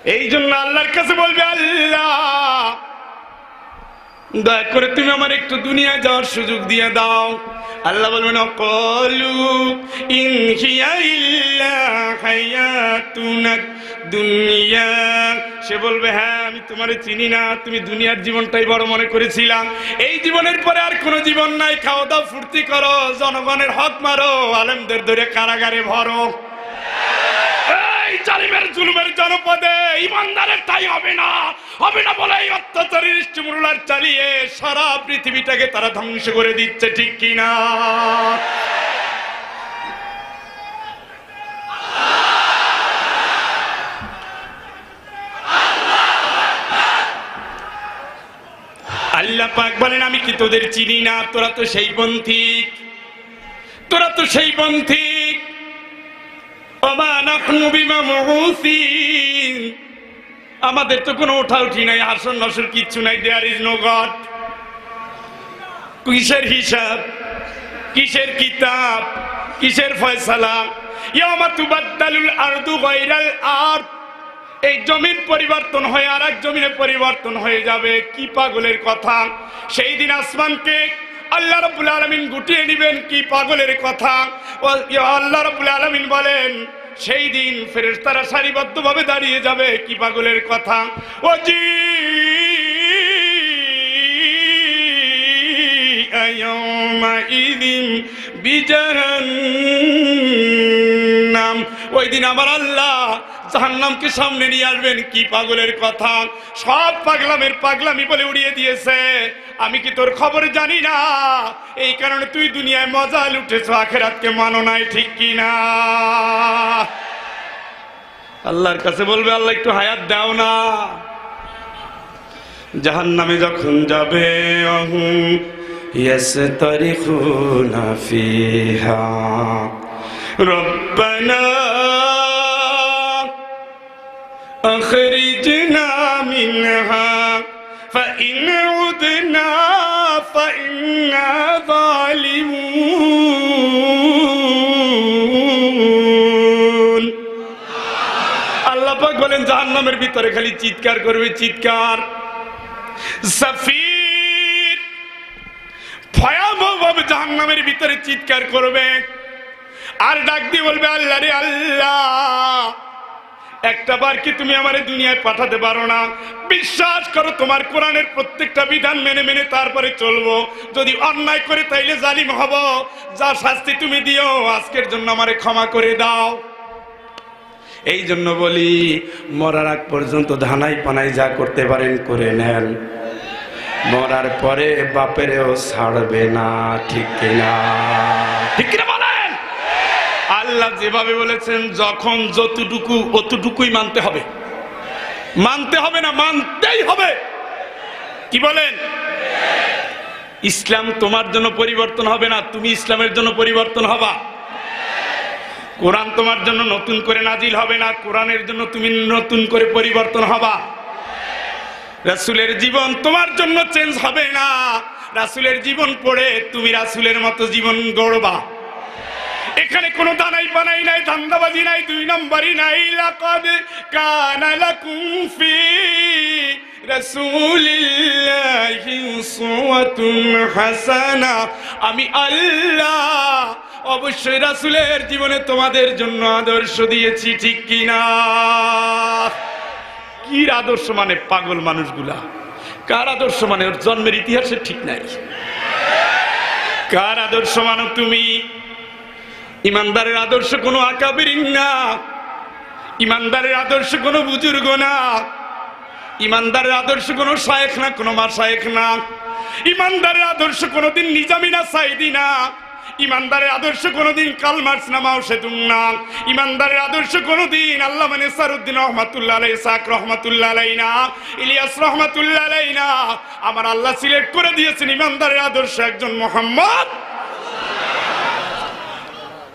এই জন্য আল্লাহর কাছে বলবে, আল্লাহ দয়া করে তুমি আমার একটু দুনিয়া যাওয়ার সুযোগ দিয়ে দাও। আল্লাহ বলবেন, ক্বালু ইন হিয়া ইল্লা হায়াতুনাদ দুনিয়া। সে বলবে, হ্যাঁ আমি তোমারে চিনি না, তুমি দুনিয়ার জীবনটাই বড় মনে করেছিলাম, এই জীবনের পরে আর কোনো জীবন নাই, খাওয়া দাও ফুর্তি করো, জনগণের হক মারো, আলেমদের ধরে কারাগারে ভরো। জালিমের জুলুমের জনপদে ইমানদারের ঠাঁই হবে না, হবে না বলে এই অত্যাচারী স্টিমুলার চালিয়ে সারা পৃথিবীটাকে তারা ধ্বংস করে দিচ্ছে, ঠিক কিনা? আল্লাহ পাক বলেন, আমি কি তোদের চিনি না? তোরা তো সেই পন্থিক, তোরা তো সেই পন্থিক। আমাদের তো কোনো ওঠা উঠি নাই, আসন নসর কিচ্ছু নাই। There is no God. কিসের হিসাব, কিসের কিতাব, কিসের ফয়সালা? ইয়াউমা তুবাদদালুল আরদু গায়রাল আরদ। এই জমিন পরিবর্তন হয়ে আর এক জমিনে পরিবর্তন হয়ে যাবে। কি পাগলের কথা! সেই দিন আসমানকে আল্লাহ রাব্বুল আলামিন গুটিয়ে নেবেন। কি পাগলের কথা! আল্লাহ রাব্বুল আলামিন বলেন, সেই দিন ফেরেশতারা সারিবদ্ধভাবে দাঁড়িয়ে যাবে। কি পাগলের কথা! ওজি আয়াউমা ইদিন বিজাহান্নাম। ওই দিন আমার আল্লাহ জাহান্নামকে সামনে নিয়ে আসবেন। কি পাগলের কথা! সব পাগলামের পাগলামি বলে উড়িয়ে দিয়েছে। আমি কি তোর খবর জানি না? এই কারণে তুই দুনিয়ায় মজা লুটেছ, আখিরাতকে মানো নাই, ঠিক কি না? আল্লাহর কাছে বলবে, আল্লাহ একটু হায়াত দাও না। জাহান্নামে যখন যাবে, ইয়াসতারিখুনা ফিহা রব্বানা আখরিজনা মিনহা ফাইন উদনা ফাইন্না যালিমুন। আল্লাহ পাক বলেন, জাহান্নামের ভিতরে খালি চিৎকার করবে, চিৎকার। সাফির ভয়াবহভাবে জাহান্নামের ভিতরে চিৎকার করবে আর ডাক দিয়ে বলবে, আল্লাহ রে আল্লাহ, একটা বার কি তুমি আমারে দুনিয়ায় পাঠাতে পারো না? বিশ্বাস করো, তোমার কোরআনের প্রত্যেকটা বিধান মেনে মেনে তারপরে চলবো। যদি অন্যায় করে তাইলে জালিম হব। যা শাস্তি তুমি দিও, আজকের জন্য আমারে ক্ষমা করে দাও। এই জন্য বলি, মরার আগ পর্যন্ত ধানাই পানাই যা করতে পারেন করে নেন। মরার পরে বাপেরেও ছাড়বে না, ঠিক কিনা? ঠিক কিনা বলেন? আল্লাহ যেভাবে বলেছেন, যখন যতটুকু অতটুকুই মানতে হবে। মানতে হবে না, মানতেই হবে। কি বলেন? ইসলাম তোমার জন্য পরিবর্তন হবে না, তুমি ইসলামের জন্য পরিবর্তন হবা। কোরআন তোমার জন্য নতুন করে নাজিল হবে না, কোরআনের জন্য তুমি নতুন করে পরিবর্তন হবা। রাসূলের জীবন তোমার জন্য চেঞ্জ হবে না, রাসূলের জীবন পড়ে তুমি রাসূলের মতো জীবন গড়বা। এখানে কোনো দানাই বানাই নাই, ধান্দাবাজি নাই, দুই নম্বরই নাই। লাকাদ কানা লাকুম ফি রাসূলিল্লাহি উসওয়াতুন হাসানা। আমি আল্লাহ অবশ্যই রাসূলের জীবনে তোমাদের জন্য আদর্শ দিয়েছি, ঠিক কিনা? কি আদর্শ মানে? পাগল মানুষগুলা। কার আদর্শ মানে? ওর জন্মের ইতিহাসে ঠিক নাই। কার আদর্শ মানো তুমি? ইমানদারের আদর্শ কোনো আকাবিরিন না, ইমানদারের আদর্শ কোনো বুজুর্গ না, ইমানদারের আদর্শ কোনো শায়েখ না, কোনো মাশায়েখ না, ইমানদারের আদর্শ কোনোদিন নিজামী না, সাইদি না, ইমানদারের আদর্শ কোনোদিন কার্ল মার্কস না, মাও সেতুং না, ইমানদারের আদর্শ কোনোদিন আল্লামা নেসারউদ্দিন রহমাতুল্লাহ আলাইহি, ইসহাক রহমাতুল্লাহ আলাইহি না, ইলিয়াস রহমাতুল্লাহ আলাইহি না। আমার আল্লাহ সিলেক্ট করে দিয়েছেন ইমানদারের আদর্শ একজন মুহাম্মদ।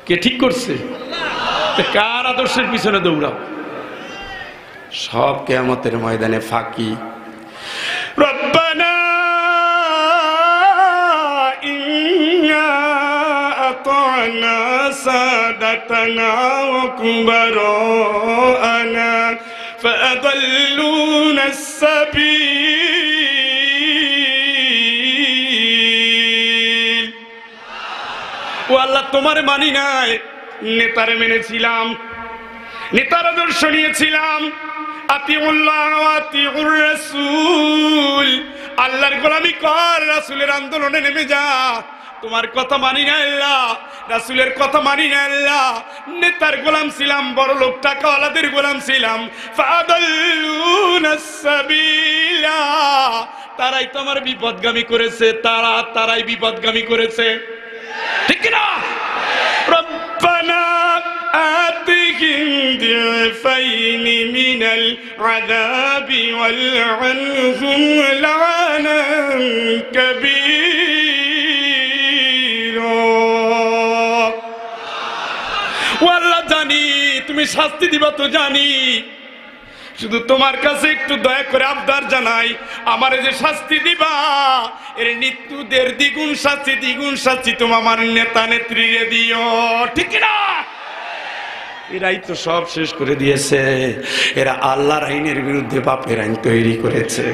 কে ঠিক করছে? কার আদর্শের পিছনে দৌড়াও? সব কিয়ামতের ময়দানে ফাঁকি। রব্বানা ইন্না আতানা সাদাতানা ওয়া কুবারানা فأضلونا السبيل ও আল্লাহ তোমার মানি নাই নেতারে মেনেছিলাম নেতার আদর্শ নিয়েছিলাম আতিউল্লাহ ওয়া আতিউর রাসূল আল্লাহর গোলামি কর রাসূলের আন্দোলনে নেমে যা তোমার কথা মানি না আল্লাহ রাসূলের কথা মানি না আল্লাহ নেতার গোলাম ছিলাম বড় লোক টাকাওয়ালাদের গোলাম ছিলাম ফাদাল্লুনাস সাবিলা তারাই তো আমার বিপদগামী করেছে তারাই বিপদগামী করেছে ঠিক না রব্বানা আতিহিম দিফাইনি মিনাল আযাবি ওয়ালআনহুম লা'নান কাবীরা ওয়াল্লাহ জানি তুমি শাস্তি দিবা তো জানি শুধু তোমার কাছে একটু দয়া করে আবদার জানাই আমারে যে শাস্তি দিবা এর নিত্যুদের দ্বিগুণ শাস্তি তুমি আমার নেতা নেত্রীরে দিও ঠিক না এরাই তো সব শেষ করে দিয়েছে এরা আল্লাহর আইনের বিরুদ্ধে বাপের আইন তৈরি করেছে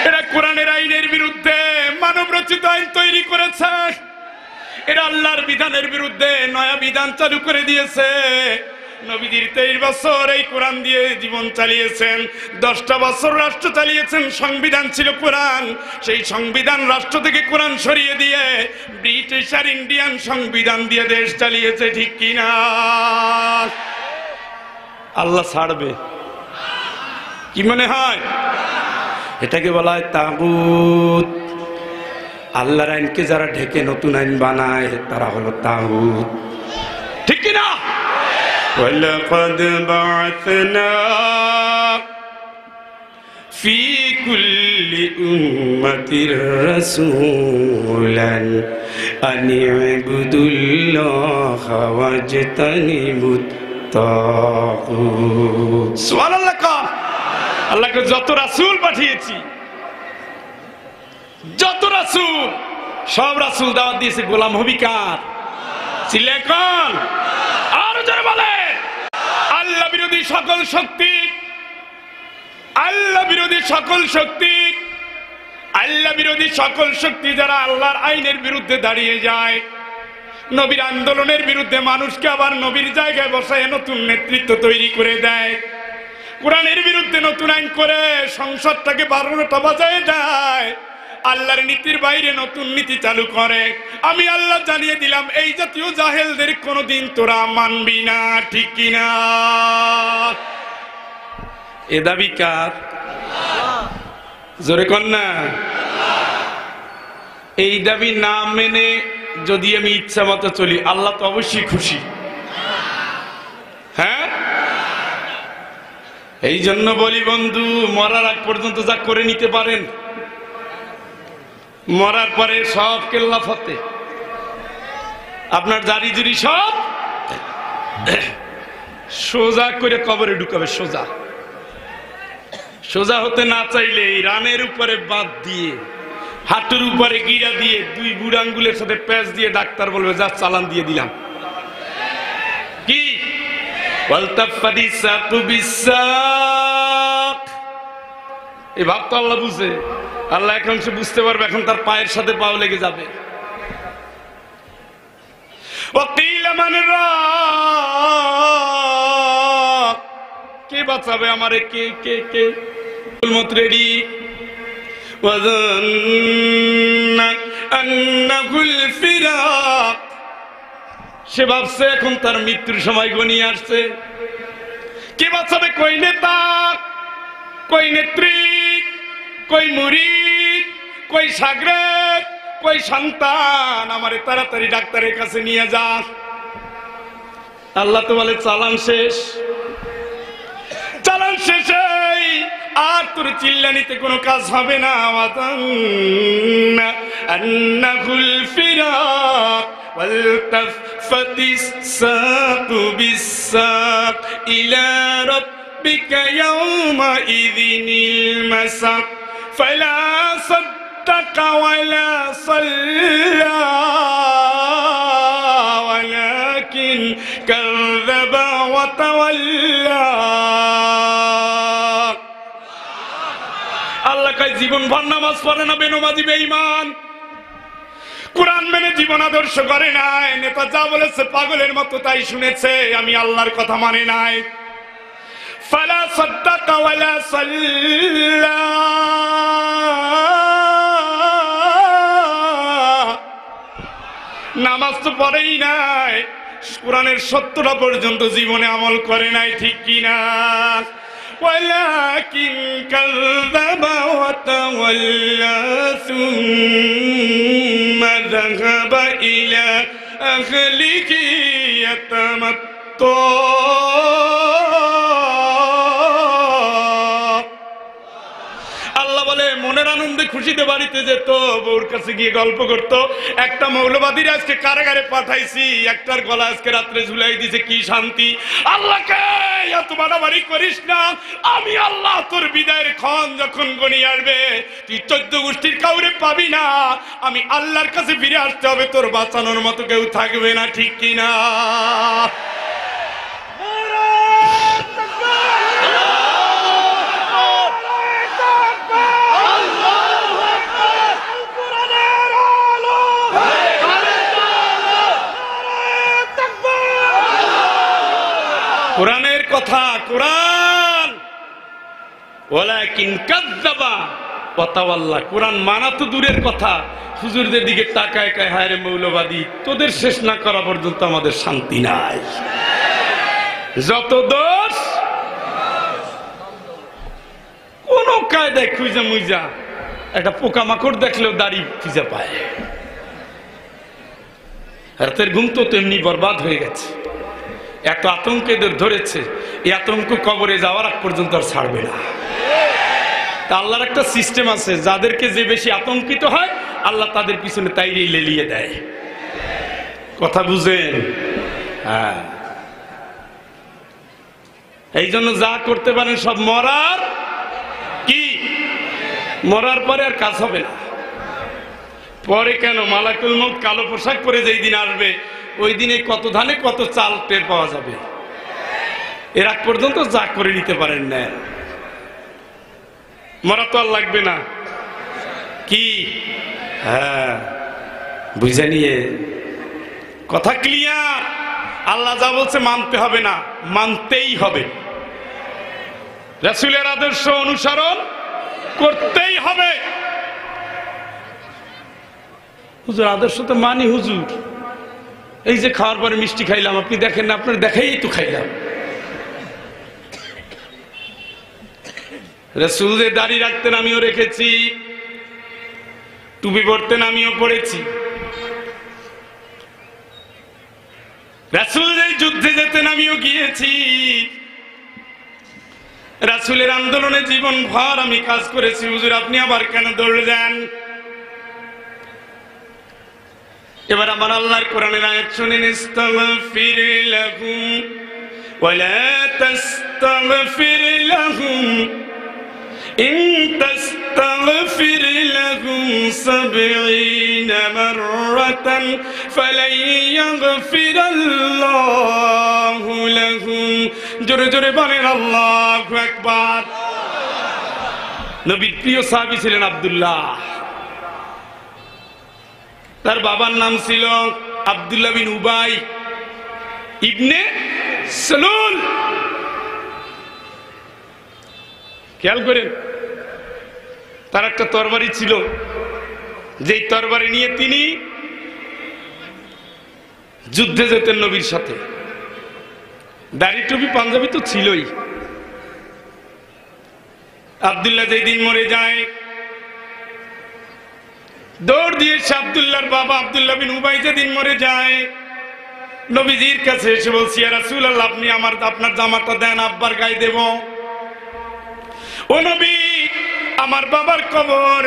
এরা কোরআনের আইনের বিরুদ্ধে মানব রচিত আইন তৈরি করেছে এরা আল্লাহর বিধানের বিরুদ্ধে নয়া বিধান চালু করে দিয়েছে নবীজির 23 বছর এই কোরআন দিয়ে জীবন চালিয়েছেন 10টা বছর রাষ্ট্র চালিয়েছেন সংবিধান ছিল কোরআন সেই সংবিধান রাষ্ট্র থেকে কোরআন সরিয়ে দিয়ে ব্রিটিশ আর ইন্ডিয়ান সংবিধান দিয়ে দেশ চালিয়েছে ঠিক কিনা আল্লাহ ছাড়বে কি মনে হয় এটাকে বলা হয় তাগুত আল্লাহর আইনকে যারা ঢেকে নতুন আইন বানায় তারা হলো তাগুত ঠিক কিনা ولقد بعثنا في كل أمة رسولا أن اعبدوا الله واجتنبوا الطاغوت سبحان الله আল্লাহকে যত রাসূল পাঠিয়েছি যত রাসূল সব রাসূল দাওয়াত দিয়েছে গোলাম হবি কার ছিলে কোন আর যারা বলে আল্লাহ বিরোধী সকল শক্তি যারা আল্লাহর আইনের বিরুদ্ধে দাঁড়িয়ে যায় নবীর আন্দোলনের বিরুদ্ধে মানুষকে আবার নবীর জায়গায় বসায় নতুন নেতৃত্ব তৈরি করে দেয় কোরআনের বিরুদ্ধে নতুন আইন করে সংসদটাকে 12টা বাজায় দেয় আল্লাহর নীতির বাইরে নতুন নীতি চালু করে আমি আল্লাহ জানিয়ে দিলাম এই জাতীয় জাহেলদের কোনোদিন তোরা মানবি না ঠিক কিনা এ দাবি কার জোরে কর না এই দাবি না মেনে যদি আমি ইচ্ছা মতো চলি আল্লাহ তো অবশ্যই খুশি হ্যাঁ এই জন্য বলি বন্ধু মরার আগ পর্যন্ত যা করে নিতে পারেন মরার পরে সব কেল্লা ফতে আপনার দাড়ি জুড়ি সব সোজা করে কবরে ঢুকাবে সোজা হতে না চাইলে এই রানের উপরে বাদ দিয়ে হাঁটুর উপরে গিরা দিয়ে 2 বুড় আঙ্গুলের সাথে প্যাঁচ দিয়ে ডাক্তার বলবে যা চালান দিয়ে দিলাম কি এই ভাব তো আল্লাহ বুঝে আল্লাহ এখন সে বুঝতে পারবে এখন তার পায়ের সাথে পাও লেগে যাবে কে বাঁচাবে আমারে কে কে কে রেডি সে ভাবছে এখন তার মৃত্যুর সময় ঘনিয়ে আসছে কে বাঁচাবে কই নেতা কই নেত্রী কই মুরিদ কই সাগরেদ কই সন্তান আমারে তাড়াতাড়ি ডাক্তারের কাছে নিয়ে যা আল্লাহ তো বলে চালান শেষে আর তোর চিল্লানিতে কোনো কাজ হবে না আন্নাহুল ফিরাক ওয়ালতাফাতিস সাকু বিসাক ইলা রাব্বিকা ইয়াওমা ইযিনিল মাসাক ফালা সাদ্দাকা ওয়ালা সাল্লা ওয়ালা ولكن كذب وتولى আল্লাহ কয় জীবন ভর নামাজ পড়ে না, বেনমাজি বেঈমান, কোরআন মেনে জীবন আদর্শ করে নাই, নেতা যা বলেছে পাগলের মতো তাই শুনেছে, আমি আল্লাহর কথা মানে নাই। ফালা সাদ্দাকা ওয়ালা সাল্লা, নামাজ তো পড়েই নাই, কোরআনের ৭০টা পর্যন্ত জীবনে আমল করে নাই, ঠিক কিনা? ওয়ালাকিন কাযযাবা ওয়া তাওয়াল্লা সুম্মা যাহাবা ইলা আহলিহি ইয়াতামাত্তা। আল্লাহ বলে মনের আনন্দে খুশিতে বাড়িতে যেত, বউর কাছে গিয়ে গল্প করত। একটা মৌলবাদীর আজকে কারাগারে পাঠাইছি, একটার গলা আজকে রাত্রে ঝুলাই দিছে, কি শান্তি। আল্লাহকে এত বাড়াবাড়ি করিস না, আমি আল্লাহ তোর বিদায়ের ক্ষণ যখন গনি আসবে তুই ১৪ গোষ্ঠীর কাউরে পাবি না, আমি আল্লাহর কাছে ফিরে আসতে হবে, তোর বাঁচানোর মতো কেউ থাকবে না, ঠিক কিনা? কোরআনের কথা, কোরআন। ওয়ালাকিন কাযযাবা ওয়া তাওয়াল্লা, কোরআন মানা তো দূরের কথা, হুজুরদের দিকে তাকায় কয় হায় রে মৌলবাদী, তোদের শেষ না করা পর্যন্ত আমাদের শান্তি নাই। যত দোষ কোন কায়দায় খুঁজে মুইজা, একটা পোকামাকড় দেখলেও দাড়ি খুঁজে পায়। রাতের ঘুম তো তেমনি বরবাদ হয়ে গেছে, এত আতঙ্ক এদের ধরেছে, এই আতঙ্ক কবরে যাওয়ার আগ পর্যন্ত আর ছাড়বে না। তা আল্লাহর একটা সিস্টেম আছে, যাদেরকে যে বেশি আতঙ্কিত হয় আল্লাহ তাদের পিছনে তাইরেই লেলিয়ে দেয়। কথা বুঝেন? হ্যাঁ, এই জন্য যা করতে পারেন সব মরার কি, মরার পরে আর কাজ হবে না। পরে কেন, মালাকুল মউত কালো পোশাক পরে যেই দিন আসবে ওই দিনে কত ধানে কত চাল টের পাওয়া যাবে। এর আগ পর্যন্ত যা করে নিতে পারেন না, মরা তো আর লাগবে না। কি? হ্যাঁ, বুঝে নিয়ে কথা ক্লিয়ার। আল্লাহ যা বলছে মানতে হবে না, মানতেই হবে। রাসূলের আদর্শ অনুসরণ করতেই হবে। হুজুর আদর্শ তো মানি হুজুর, এই যে খাওয়ার পরে মিষ্টি খাইলাম, আপনি দেখেন না, আপনার দেখাই তো খাইলাম। রাসূল যে দাড়ি রাখতেন আমিও রেখেছি, টুপি পরতেন আমিও পড়েছি। রাসূল যে যুদ্ধে যেতেন আমিও গিয়েছি। রাসূলের আন্দোলনে জীবন ভর আমি কাজ করেছি। হুজুর আপনি আবার কেন দৌড়লেন? এবার আমার আল্লাহর কোরআনের আয়াত শুনেন, ইস্তাগফির লাহুম ওয়ালা তাস্তাগফির লাহুম ইন তাস্তাগফির লাহুম ৭০ মাররাতান ফালান ইয়াগফিরাল্লাহু লাহুম। জোরে জোরে বলেন আল্লাহু আকবার। নবীর প্রিয় সাহাবী ছিলেন আব্দুল্লাহ, তার বাবার নাম ছিল আব্দুল্লাহ বিন উবাই ইবনে সালুল। খেয়াল করেন, তার একটা তরবারি ছিল, যেই তরবারি নিয়ে তিনি যুদ্ধে যেতেন নবীর সাথে। দাড়ি টুপি পাঞ্জাবি তো ছিলই। আব্দুল্লাহ যেদিন মরে যায়, দৌড় দিয়ে আব্দুল্লাহর বাবা আব্দুল্লাহ বিন উবাই যেদিন মরে যায়, নবীজির কাছে এসে বলছি, ইয়া রাসূলুল্লাহ আপনি আপনার জামাটা দেন, আব্বার গায়ে দেব। ও নবী, আমার বাবার কবর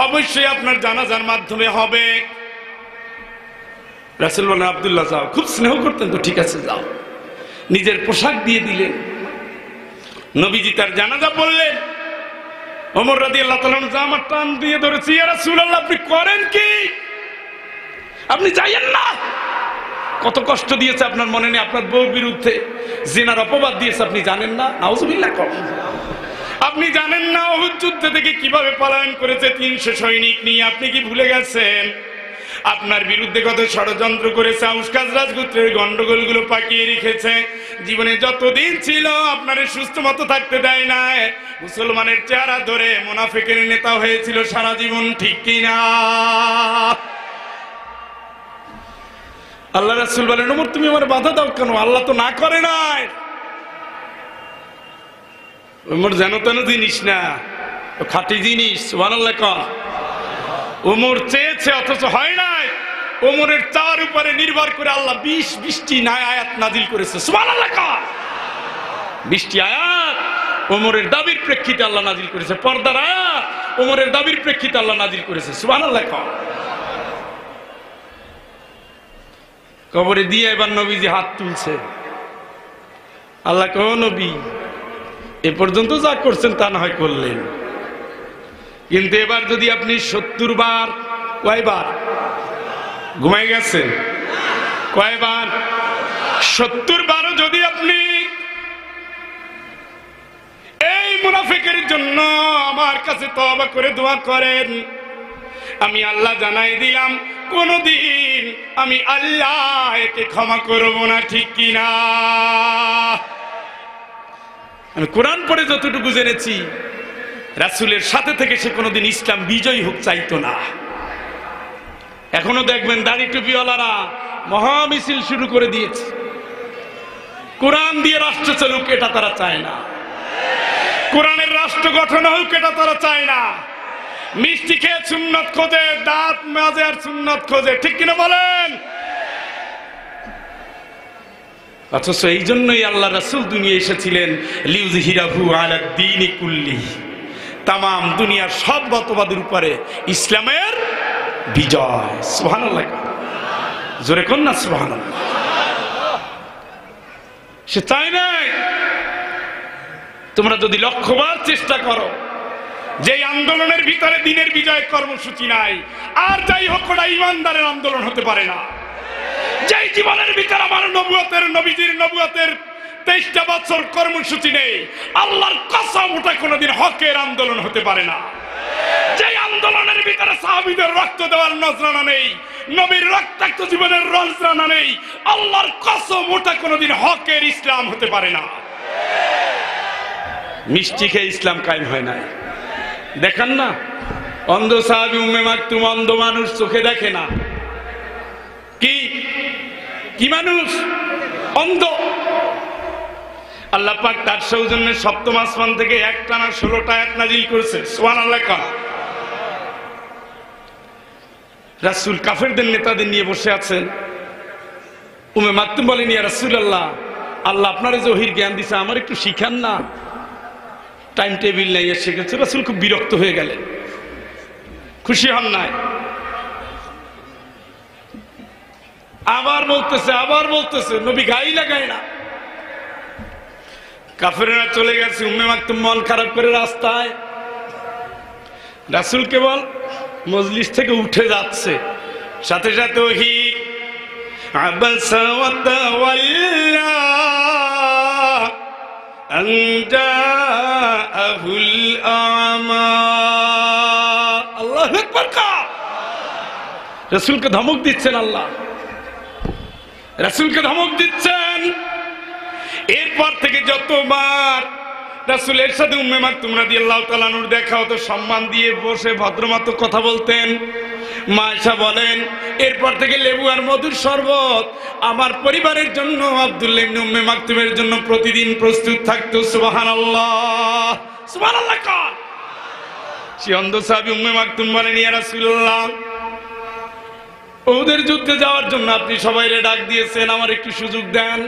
অবশ্যই আপনার জানাজার মাধ্যমে হবে। রাসূল বলেন, আব্দুল্লাহ যাও। খুব স্নেহ করতেন তো, ঠিক আছে যাও। নিজের পোশাক দিয়ে দিলেন। নবীজি তার জানাজা পড়লেন। ওমর রাদিয়াল্লাহু তাআলা জামার টান দিয়ে ধরেছে, ইয়া রাসূলুল্লাহ আপনি করেন কি? আপনি যাইয়েন না। কত কষ্ট দিয়েছে আপনার মনে নেই? আপনার বউর বিরুদ্ধে জিনার অপবাদ দিয়েছে, আপনি জানেন না? নাউজুবিল্লাহ। আপনি জানেন না উহুদ যুদ্ধ থেকে কিভাবে পলায়ন করেছে 300 সৈনিক নিয়ে? আপনি কি ভুলে গেছেন? আপনার বিরুদ্ধে কত ষড়যন্ত্র করেছে, আউস খাজরাজ গোত্রের গন্ডগোলগুলো পাকিয়ে রেখেছে। জীবনে যতদিন ছিল আপনারে সুস্থ মতো থাকতে দেয় না, মুসলমানের চেহারা ধরে মুনাফিকের নেতা হয়েছিল সারা জীবন, ঠিক কিনা? আল্লাহ রাসূল বলেন, ওমর তুমি আমার বাধা দাও কেন? আল্লাহ তো না করে নাই। ওমর যেন তেন জিনিস না, খাঁটি জিনিস। সুবহানাল্লাহ কর। ওমর চেয়েছে অথচ হয় নাই। ওমরের চাওয়ার উপরে নির্ভর করে আল্লাহ 20টি আয়াত নাজিল করেছে। সুবহানাল্লাহ কর। 20টি আয়াত ওমরের দাবির প্রেক্ষিতে আল্লাহ নাজিল করেছে। পর্দার আয়াত ওমরের দাবির প্রেক্ষিতে আল্লাহ নাজিল করেছে। সুবহানাল্লাহ কর। কবরে দিয়ে এবার নবীজি হাত তুলছে। আল্লাহ কো নবী, এ পর্যন্ত যা করছেন তা না হয় করলেন, কিন্তু এবার যদি আপনি 70 বার, কয়বার ঘুমাই গেছেন? কয়বার? 70 বারও যদি আপনি এই মুনাফিকের জন্য আমার কাছে তওবা করে দোয়া করেন, আমি আল্লাহ জানাই দিলাম কোনদিন আমি আল্লাহ একে ক্ষমা করব না, ঠিক কিনা? আমি কোরআন পড়ে যতটুকু জেনেছি, রাসূলের সাথে থেকে সে কোনোদিন ইসলাম বিজয়ী হোক চাইতো না। এখনো দেখবেন দাড়ি টুপিওয়ালারা মহা মিছিল শুরু করে দিয়েছে। কোরআন দিয়ে রাষ্ট্র চলুক এটা তারা চায় না, কোরআনের রাষ্ট্র গঠন হোক এটা তারা চায় না। মিষ্টি খেয়ে সুন্নত খোঁজে, দাঁত মাজে আর সুন্নত খোঁজে, ঠিক কিনা বলেন? অথচ এই জন্যই আল্লাহ রাসূল দুনিয়া এসেছিলেন লিউযহিরাহু আলা দ্বীনি কুল্লিহি, তামাম দুনিয়ার সব মতবাদের উপরে ইসলামের বিজয়। সুবহানাল্লাহ, জোরে কোন না সুবহানাল্লাহ। সে চায় নাই। তোমরা যদি লক্ষ্যবার চেষ্টা করো যে আন্দোলনের ভিতরে দিনের বিজয় কর্মসূচি নাই, আর যাই হোক ওটা ইমানদারের আন্দোলন হতে পারে না। যেই জীবনের ভিতরে আমার নবুয়তের, নবীজির নবুয়তের 23টা বছর কর্মসূচি নেই, আল্লাহর কসম ওটা কোনোদিন হকের আন্দোলন হতে পারে না। যেই আন্দোলনের ভিতরে সাহাবীদের রক্ত দেওয়ার নজরানা নেই, নবীর রক্তাক্ত জীবনের নজরানা নেই, আল্লাহর কসম ওটা কোনোদিন হকের ইসলাম হতে পারে না। মিষ্টি খেয়ে ইসলাম কায়েম হয় নাই। দেখেন না, অন্ধ সাহাবী উম্মে মাকতুম, অন্ধ মানুষ, চোখে দেখে না। কি মানুষ? অন্ধ। আল্লাহ পাক তার সৌজন্যে সপ্তম আসমান থেকে একটানা 16টা আয়াত নাজিল করেছে। সুবহানাল্লাহ। রাসূল কাফেরদের নেতাদের নিয়ে বসে আছেন। উম্মে মাকতুম বলেন, ইয়া রাসূলুল্লাহ, আল্লাহ আপনার যে ওহীর জ্ঞান দিছে আমার একটু শিখান না, টাইম টেবিল নাই, এসে গেছে। রাসূল খুব বিরক্ত হয়ে গেলেন, খুশি হন নাই। আবার বলতেছে, নবী গাই লাগায় না। কাফেররা চলে গেছে, উম্মে মাকতুম মন খারাপ করে রাস্তায়। রাসূল কেবল মজলিস থেকে উঠে যাচ্ছে, সাথে সাথে ওহী আবাসা ওয়া তাওয়াল্লা আন জাআহুল আমা। আল্লাহু আকবার। রাসূলকে ধমক দিচ্ছেন আল্লাহ, রাসূলকে ধমক দিচ্ছেন। এরপর থেকে যতবার রাসূলের সাথে উম্মে মাকতুম রাদিয়াল্লাহু তাআলা আনহুর দেখা হতো, সম্মান দিয়ে বসে ভদ্রমতো কথা বলতেন। মা আয়েশা বলেন, এরপর থেকে লেবু আর মধুর শরবত আমার পরিবারের জন্য, আব্দুল্লাহ ইবনে উম্মে মাকতুমের জন্য প্রতিদিন প্রস্তুত থাকতো। সুবহানাল্লাহ, সুবহানাল্লাহ। সে অন্ধ সাহাবী উম্মে মাকতুম বলেন, ইয়া রাসূলুল্লাহ, ওদের যুদ্ধে যাওয়ার জন্য আপনি সবাইরে ডাক দিয়েছেন, আমার একটু সুযোগ দেন।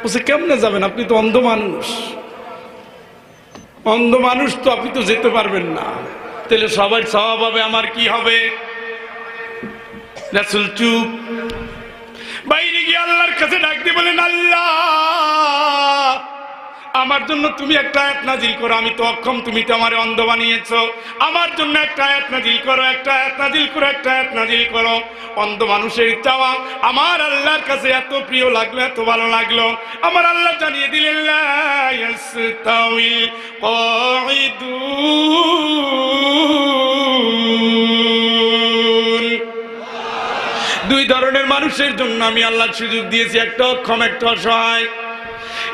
বলছে, কেমনে যাবেন? আপনি তো অন্ধ মানুষ। অন্ধ মানুষ তো আপনি তো যেতে পারবেন না, তাহলে সবাই সওয়াব হবে, আমার কি হবে? রাসূল চুপ। বাইরে গিয়ে আল্লাহর কাছে ডাক দিয়ে বলেন, আল্লাহ আমার জন্য তুমি একটা আয়াত নাজিল করো, আমি তো অক্ষম, তুমি তো আমারে অন্ধ বানিয়েছো, আমার জন্য একটা আয়াত নাজিল করো, একটা আয়াত নাজিল করো, একটা আয়াত নাজিল করো। অন্ধ মানুষের চাওয়া আমার আল্লাহর কাছে এত প্রিয় লাগলো, এত ভালো লাগলো, আমার আল্লাহ জানিয়ে দিলেন লা ইয়াস্তাউইল কাঈদুন। দুই ধরনের মানুষের জন্য আমি আল্লাহ সুযোগ দিয়েছি, একটা অক্ষম, একটা অসহায়।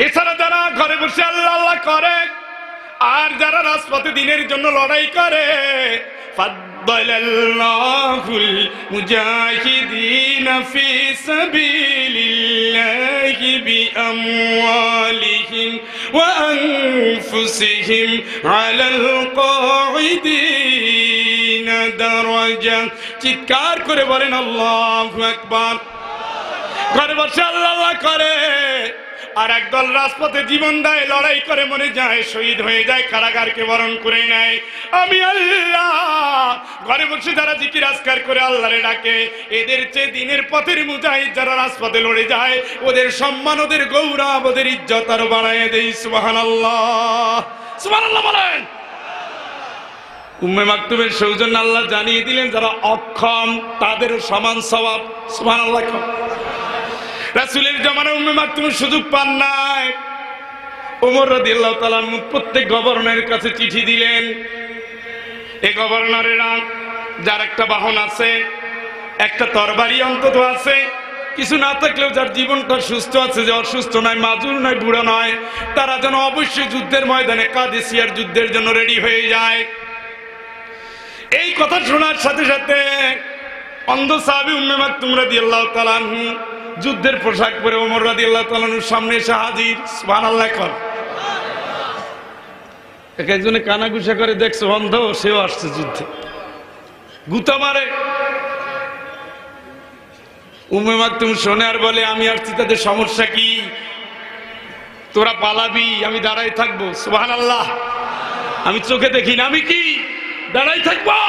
এছাড়া যারা ঘরে বসে আল্লাহ আল্লাহ করে আর যারা রাজপথে দিনের জন্য লড়াই করে, ফাদ্দালাল্লাহুল মুজাহিদিনা ফি সাবিলিল্লাহি বিআমওয়ালিহিম ওয়া আনফুসিহিম আলাল কাঈদিনা দারাজা। চিৎকার করে বলেন আল্লাহু আকবার। ঘরে বসে আল্লাহ আল্লাহ করে আর একদল রাজপথে জীবন দেয়, লড়াই করে মরে যায়, শহীদ হয়ে যায়, কারাগারকে বরণ করে নেয়। আমি আল্লাহ ঘরে বসে যারা জিকির আজকার করে আল্লাহরে ডাকে, এদের চেয়ে দিনের পথের মুজাহিদ যারা রাজপথে লড়ে যায়, ওদের সম্মান, ওদের গৌরব, ওদের ইজ্জত আরো বাড়ায় দেই। সুবহানাল্লাহ, সুবহানাল্লাহ বলেন। উম্মে মাকতুমের সৌজন্য আল্লাহ জানিয়ে দিলেন যারা অক্ষম তাদেরও সমান সওয়াব। সুবহানাল্লাহ। রাসূলের জামানায় উম্মে মাকতুম সুযোগ পান নাই। ওমর রাদিয়াল্লাহু তাআলা প্রত্যেক গভর্নরের কাছে চিঠি দিলেন, এই গভর্নরেরা যার একটা বাহন আছে, একটা তরবারি অন্তত আছে, কিছু না থাকলেও যার জীবনটা সুস্থ আছে, যে অসুস্থ নয়, মাজুর নয়, বুড়ো নয়, তারা যেন অবশ্যই যুদ্ধের ময়দানে কাদেসিয়ার যুদ্ধের জন্য রেডি হয়ে যায়। এই কথা শোনার সাথে সাথে অন্ধ সাহাবী উম্মে মাকতুম রাদিয়াল্লাহু তাআলা আনহু যুদ্ধের পোশাক পরে ওমর রাদিয়াল্লাহু তাআলা আনহুর সামনে এসে হাজির। সুবহানাল্লাহ। একজনে কানাঘুষা করে দেখছো অন্ধ, সেও আসছে যুদ্ধে, গুতা মারে। উম্মে মাকতুম শোনে আর বলে আমি আসছি, তাদের সমস্যা কি? তোরা পালাবি, আমি দাঁড়াই থাকবো। সুবহানাল্লাহ। আমি চোখে দেখি না, আমি কি দাঁড়াই থাকবো?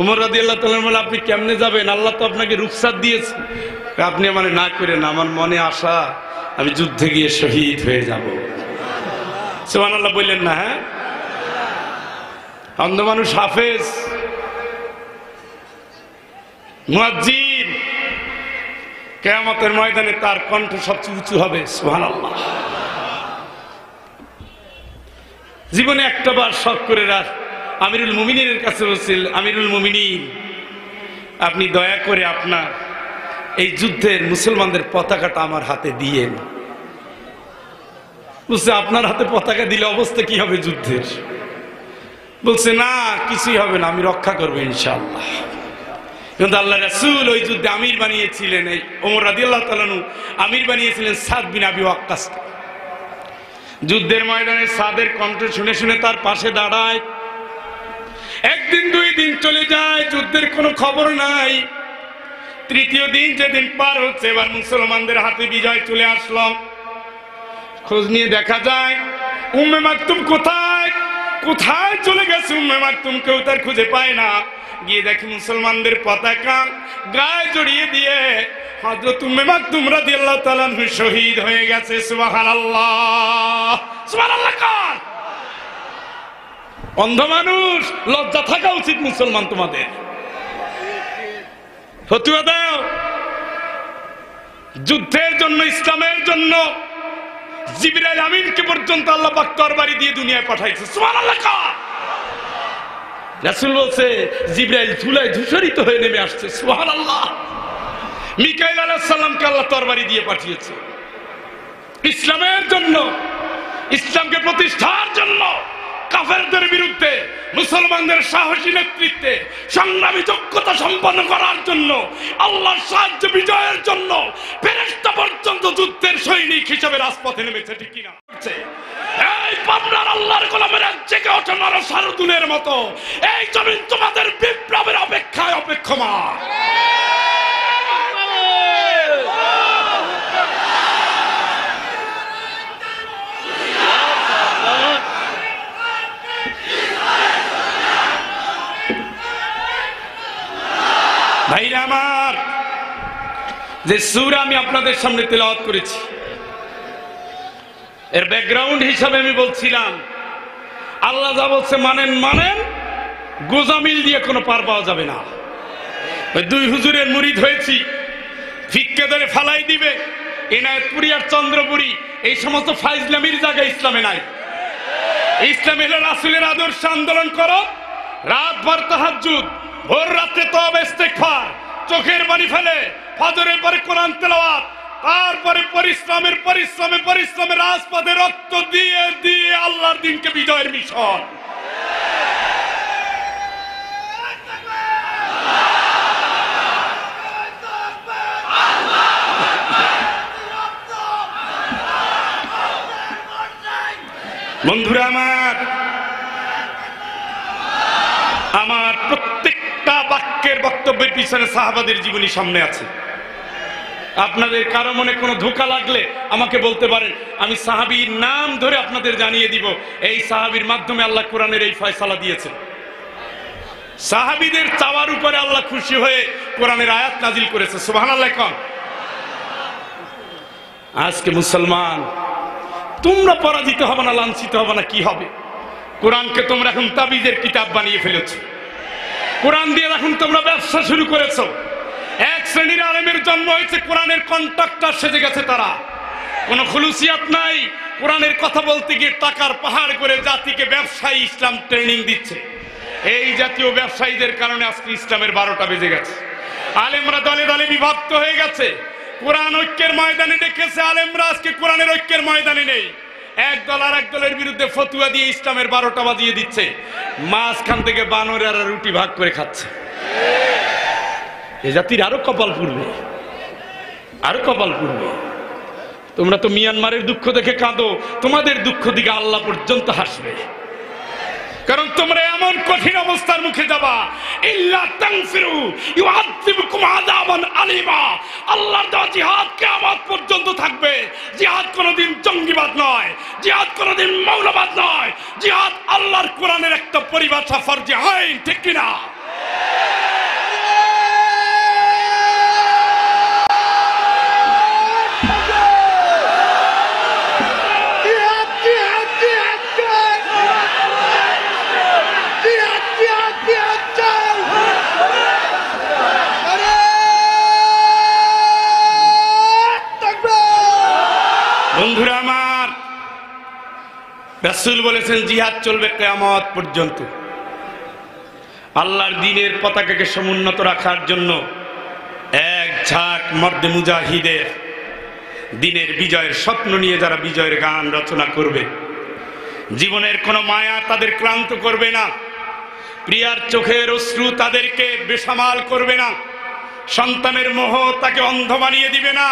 ওমর রাদিয়াল্লাহু তাআলা বলে আপনি কেমনে যাবেন? আল্লাহ তো আপনাকে রুখসাত দিয়েছে। আপনি আমার না করেন, আমার মনে আশা আমি যুদ্ধে গিয়ে শহীদ হয়ে যাব। সুবহানাল্লাহ বললেন না? হ্যাঁ, অন্ধ মানুষ হাফেজ, মুয়াজ্জিন, কিয়ামতের ময়দানে তার কণ্ঠ সবচেয়ে উঁচু হবে। সুবহানাল্লাহ। জীবনে একটা বার শখ করে রাখ, আমিরুল মুমিনিনের কাছে বলছিল, আমিরুল মুমিনিন আপনি দয়া করে আপনার এই যুদ্ধের মুসলমানদের পতাকাটা আমার হাতে দিয়েন। বলছে আপনার হাতে পতাকা দিলে অবস্থা কি হবে যুদ্ধের? বলছে না, কিছুই হবে না, আমি রক্ষা করবো ইনশাআল্লাহ। কিন্তু আল্লাহ রাসূল ওই যুদ্ধে আমির বানিয়েছিলেন, এই ওমর রাদিয়াল্লাহু তাআলা আনহু আমির বানিয়েছিলেন সাদ বিন আবি ওয়াক্কাস। যুদ্ধের ময়দানে সাদের কণ্ঠ শুনে শুনে তার পাশে দাঁড়ায়। একদিন, দুই দিন চলে যায়, যুদ্ধের কোনো খবর নাই। তৃতীয় দিন যেদিন পার হচ্ছে, এবার মুসলমানদের হাতে বিজয় চলে আসলো। খোঁজ নিয়ে দেখা যায় উম্মে মাকতুম কোথায়, কোথায় চলে গেছে উম্মে মাকতুম, কেউ তার খুঁজে পায় না। গিয়ে দেখে মুসলমানদের পতাকা গায়ে জড়িয়ে দিয়ে হযরত উম্মে মাকতুম রাদিয়াল্লাহু তাআলা আনহু শহীদ হয়ে গেছে। সুবহানাল্লাহ, সুবহানাল্লাহ। অন্ধ মানুষ, লজ্জা থাকা উচিত মুসলমান তোমাদের। ফতোয়া দাও, যুদ্ধের জন্য, ইসলামের জন্য জিবরাইল আমিনকে পর্যন্ত আল্লাহ পাক তরবারি দিয়ে দুনিয়ায় পাঠাইছে। সুবহানাল্লাহ। রাসূল বলছে জিবরাইল ধুলায় ধূসরিত হয়ে নেমে আসছে। সুবহানাল্লাহ। মিকাইল আলাইহিস সালামকে আল্লাহ তরবারি দিয়ে পাঠিয়েছে ইসলামের জন্য, ইসলামকে প্রতিষ্ঠার জন্য, কাফেরদের বিরুদ্ধে মুসলমানদের সাহসী নেতৃত্বে সংগ্রামী যোগ্যতা সম্পন্ন করার জন্য, আল্লাহর সাহায্য বিজয়ের জন্য ফেরেশতা পর্যন্ত যুদ্ধের সৈনিক হিসেবে রাজপথে নেমেছে। ঠিক কিনা? এই পাবনার আল্লাহর গোলামের জেগে ওঠে নরসারদুলের মতো। এই জমিন তোমাদের বিপ্লবের অপেক্ষায় অপেক্ষমান। ভাইরা আমার, যে সূরা আমি আপনাদের সামনে তেলাওয়াত করেছি, এর ব্যাকগ্রাউন্ড হিসাবে আমি বলছিলাম, আল্লাহ যা বলছে মানেন মানেন, গোজামিল দিয়ে কোনো পার পাওয়া যাবে না। ওই দুই হুজুরের মুরিদ হয়েছি, ফিক্কে ধরে ফালাই দিবে, এনায়েতপুরি আর চন্দ্রপুরি এই সমস্ত ফাইজলামির জায়গা ইসলামে নাই। ইসলাম হলো রাসূলের আদর্শ আন্দোলন করো, রাতভর তাহাজ্জুদ, ভোর রাত্রে তওবা ইস্তেগফার, চোখের পানি ফেলে ফজরের পরে কোরআন তেলাওয়াত, তারপরে পরিশ্রমে পরিশ্রমে রাজপথে রক্ত দিয়ে দিয়ে আল্লাহর দিনকে বিজয়ের মিশন। বন্ধুরা আমার প্রত্যেকটা বাক্যের বক্তব্যের পিছনে সাহাবাদের জীবনী সামনে আছে। আপনাদের কারো মনে কোনো ধোঁকা লাগলে আমাকে বলতে পারেন, আমি সাহাবীর নাম ধরে আপনাদের জানিয়ে দিব এই সাহাবীর মাধ্যমে আল্লাহ কোরআনের এই ফয়সালা দিয়েছেন। সাহাবীদের চাওয়ার উপরে আল্লাহ খুশি হয়ে কোরআনের আয়াত নাজিল করেছে। সুবহানাল্লাহ। আজকে মুসলমান তোমরা পরাজিত হবে না, লাঞ্ছিত হবে না, কি হবে? কোরআনকে তোমরা এখন তাবিজের কিতাব বানিয়ে ফেলেছো, কোরআন দিয়ে এখন তোমরা ব্যবসা শুরু করেছো। এক শ্রেণীর আলেমের জন্ম হয়েছে, কোরআনের কন্ট্রাক্টর সেজে গেছে তারা, কোনো খুলুসিয়াত নাই। কোরআনের কথা বলতে গিয়ে টাকার পাহাড় করে জাতিকে ব্যবসায়ী ইসলাম ট্রেনিং দিচ্ছে। এই জাতীয় ব্যবসায়ীদের কারণে আজকে ইসলামের 12টা বেজে গেছে। আলেমরা দলে দলে বিভক্ত হয়ে গেছে। কোরআন ঐক্যের ময়দানে ডেকেছে, আলেমরা আজকে কোরআনের ঐক্যের ময়দানে নেই। এক দল আর এক দলের বিরুদ্ধে ফতুয়া দিয়ে ইসলামের 12টা বাজিয়ে দিচ্ছে। মাঝখান থেকে বানরেরা রুটি ভাগ করে খাচ্ছে। এ জাতির আরো কপাল পুড়বে, আরো কপাল পুড়বে। তোমরা তো মিয়ানমারের দুঃখ দেখে কাঁদো, তোমাদের দুঃখ দিকে আল্লাহ পর্যন্ত হাসবে, কারণ তোমরা এমন কঠিন অবস্থার মুখে যাবা, ইল্লা তানফিরু ইউআযিবুকুম আযাবান আলিমা। আল্লাহর দেওয়া জিহাদ কিয়ামত পর্যন্ত থাকবে। জিহাদ কোনোদিন জঙ্গিবাদ নয়, জিহাদ কোনোদিন মৌলবাদ নয়, জিহাদ আল্লাহর কোরআনের একটা পরিভাষা, ফরজে আইন, ঠিক কিনা? বন্ধুরা আমার, রাসূল বলেছেন জিহাদ চলবে কিয়ামত পর্যন্ত। আল্লাহর দ্বীনের পতাকাকে সমুন্নত রাখার জন্য এক ঝাঁক মর্দে মুজাহিদের দ্বীনের বিজয়ের স্বপ্ন নিয়ে যারা বিজয়ের গান রচনা করবে, জীবনের কোনো মায়া তাদের ক্লান্ত করবে না, প্রিয়ার চোখের অশ্রু তাদেরকে বেসামাল করবে না, সন্তানের মোহ তাকে অন্ধ বানিয়ে দিবে না।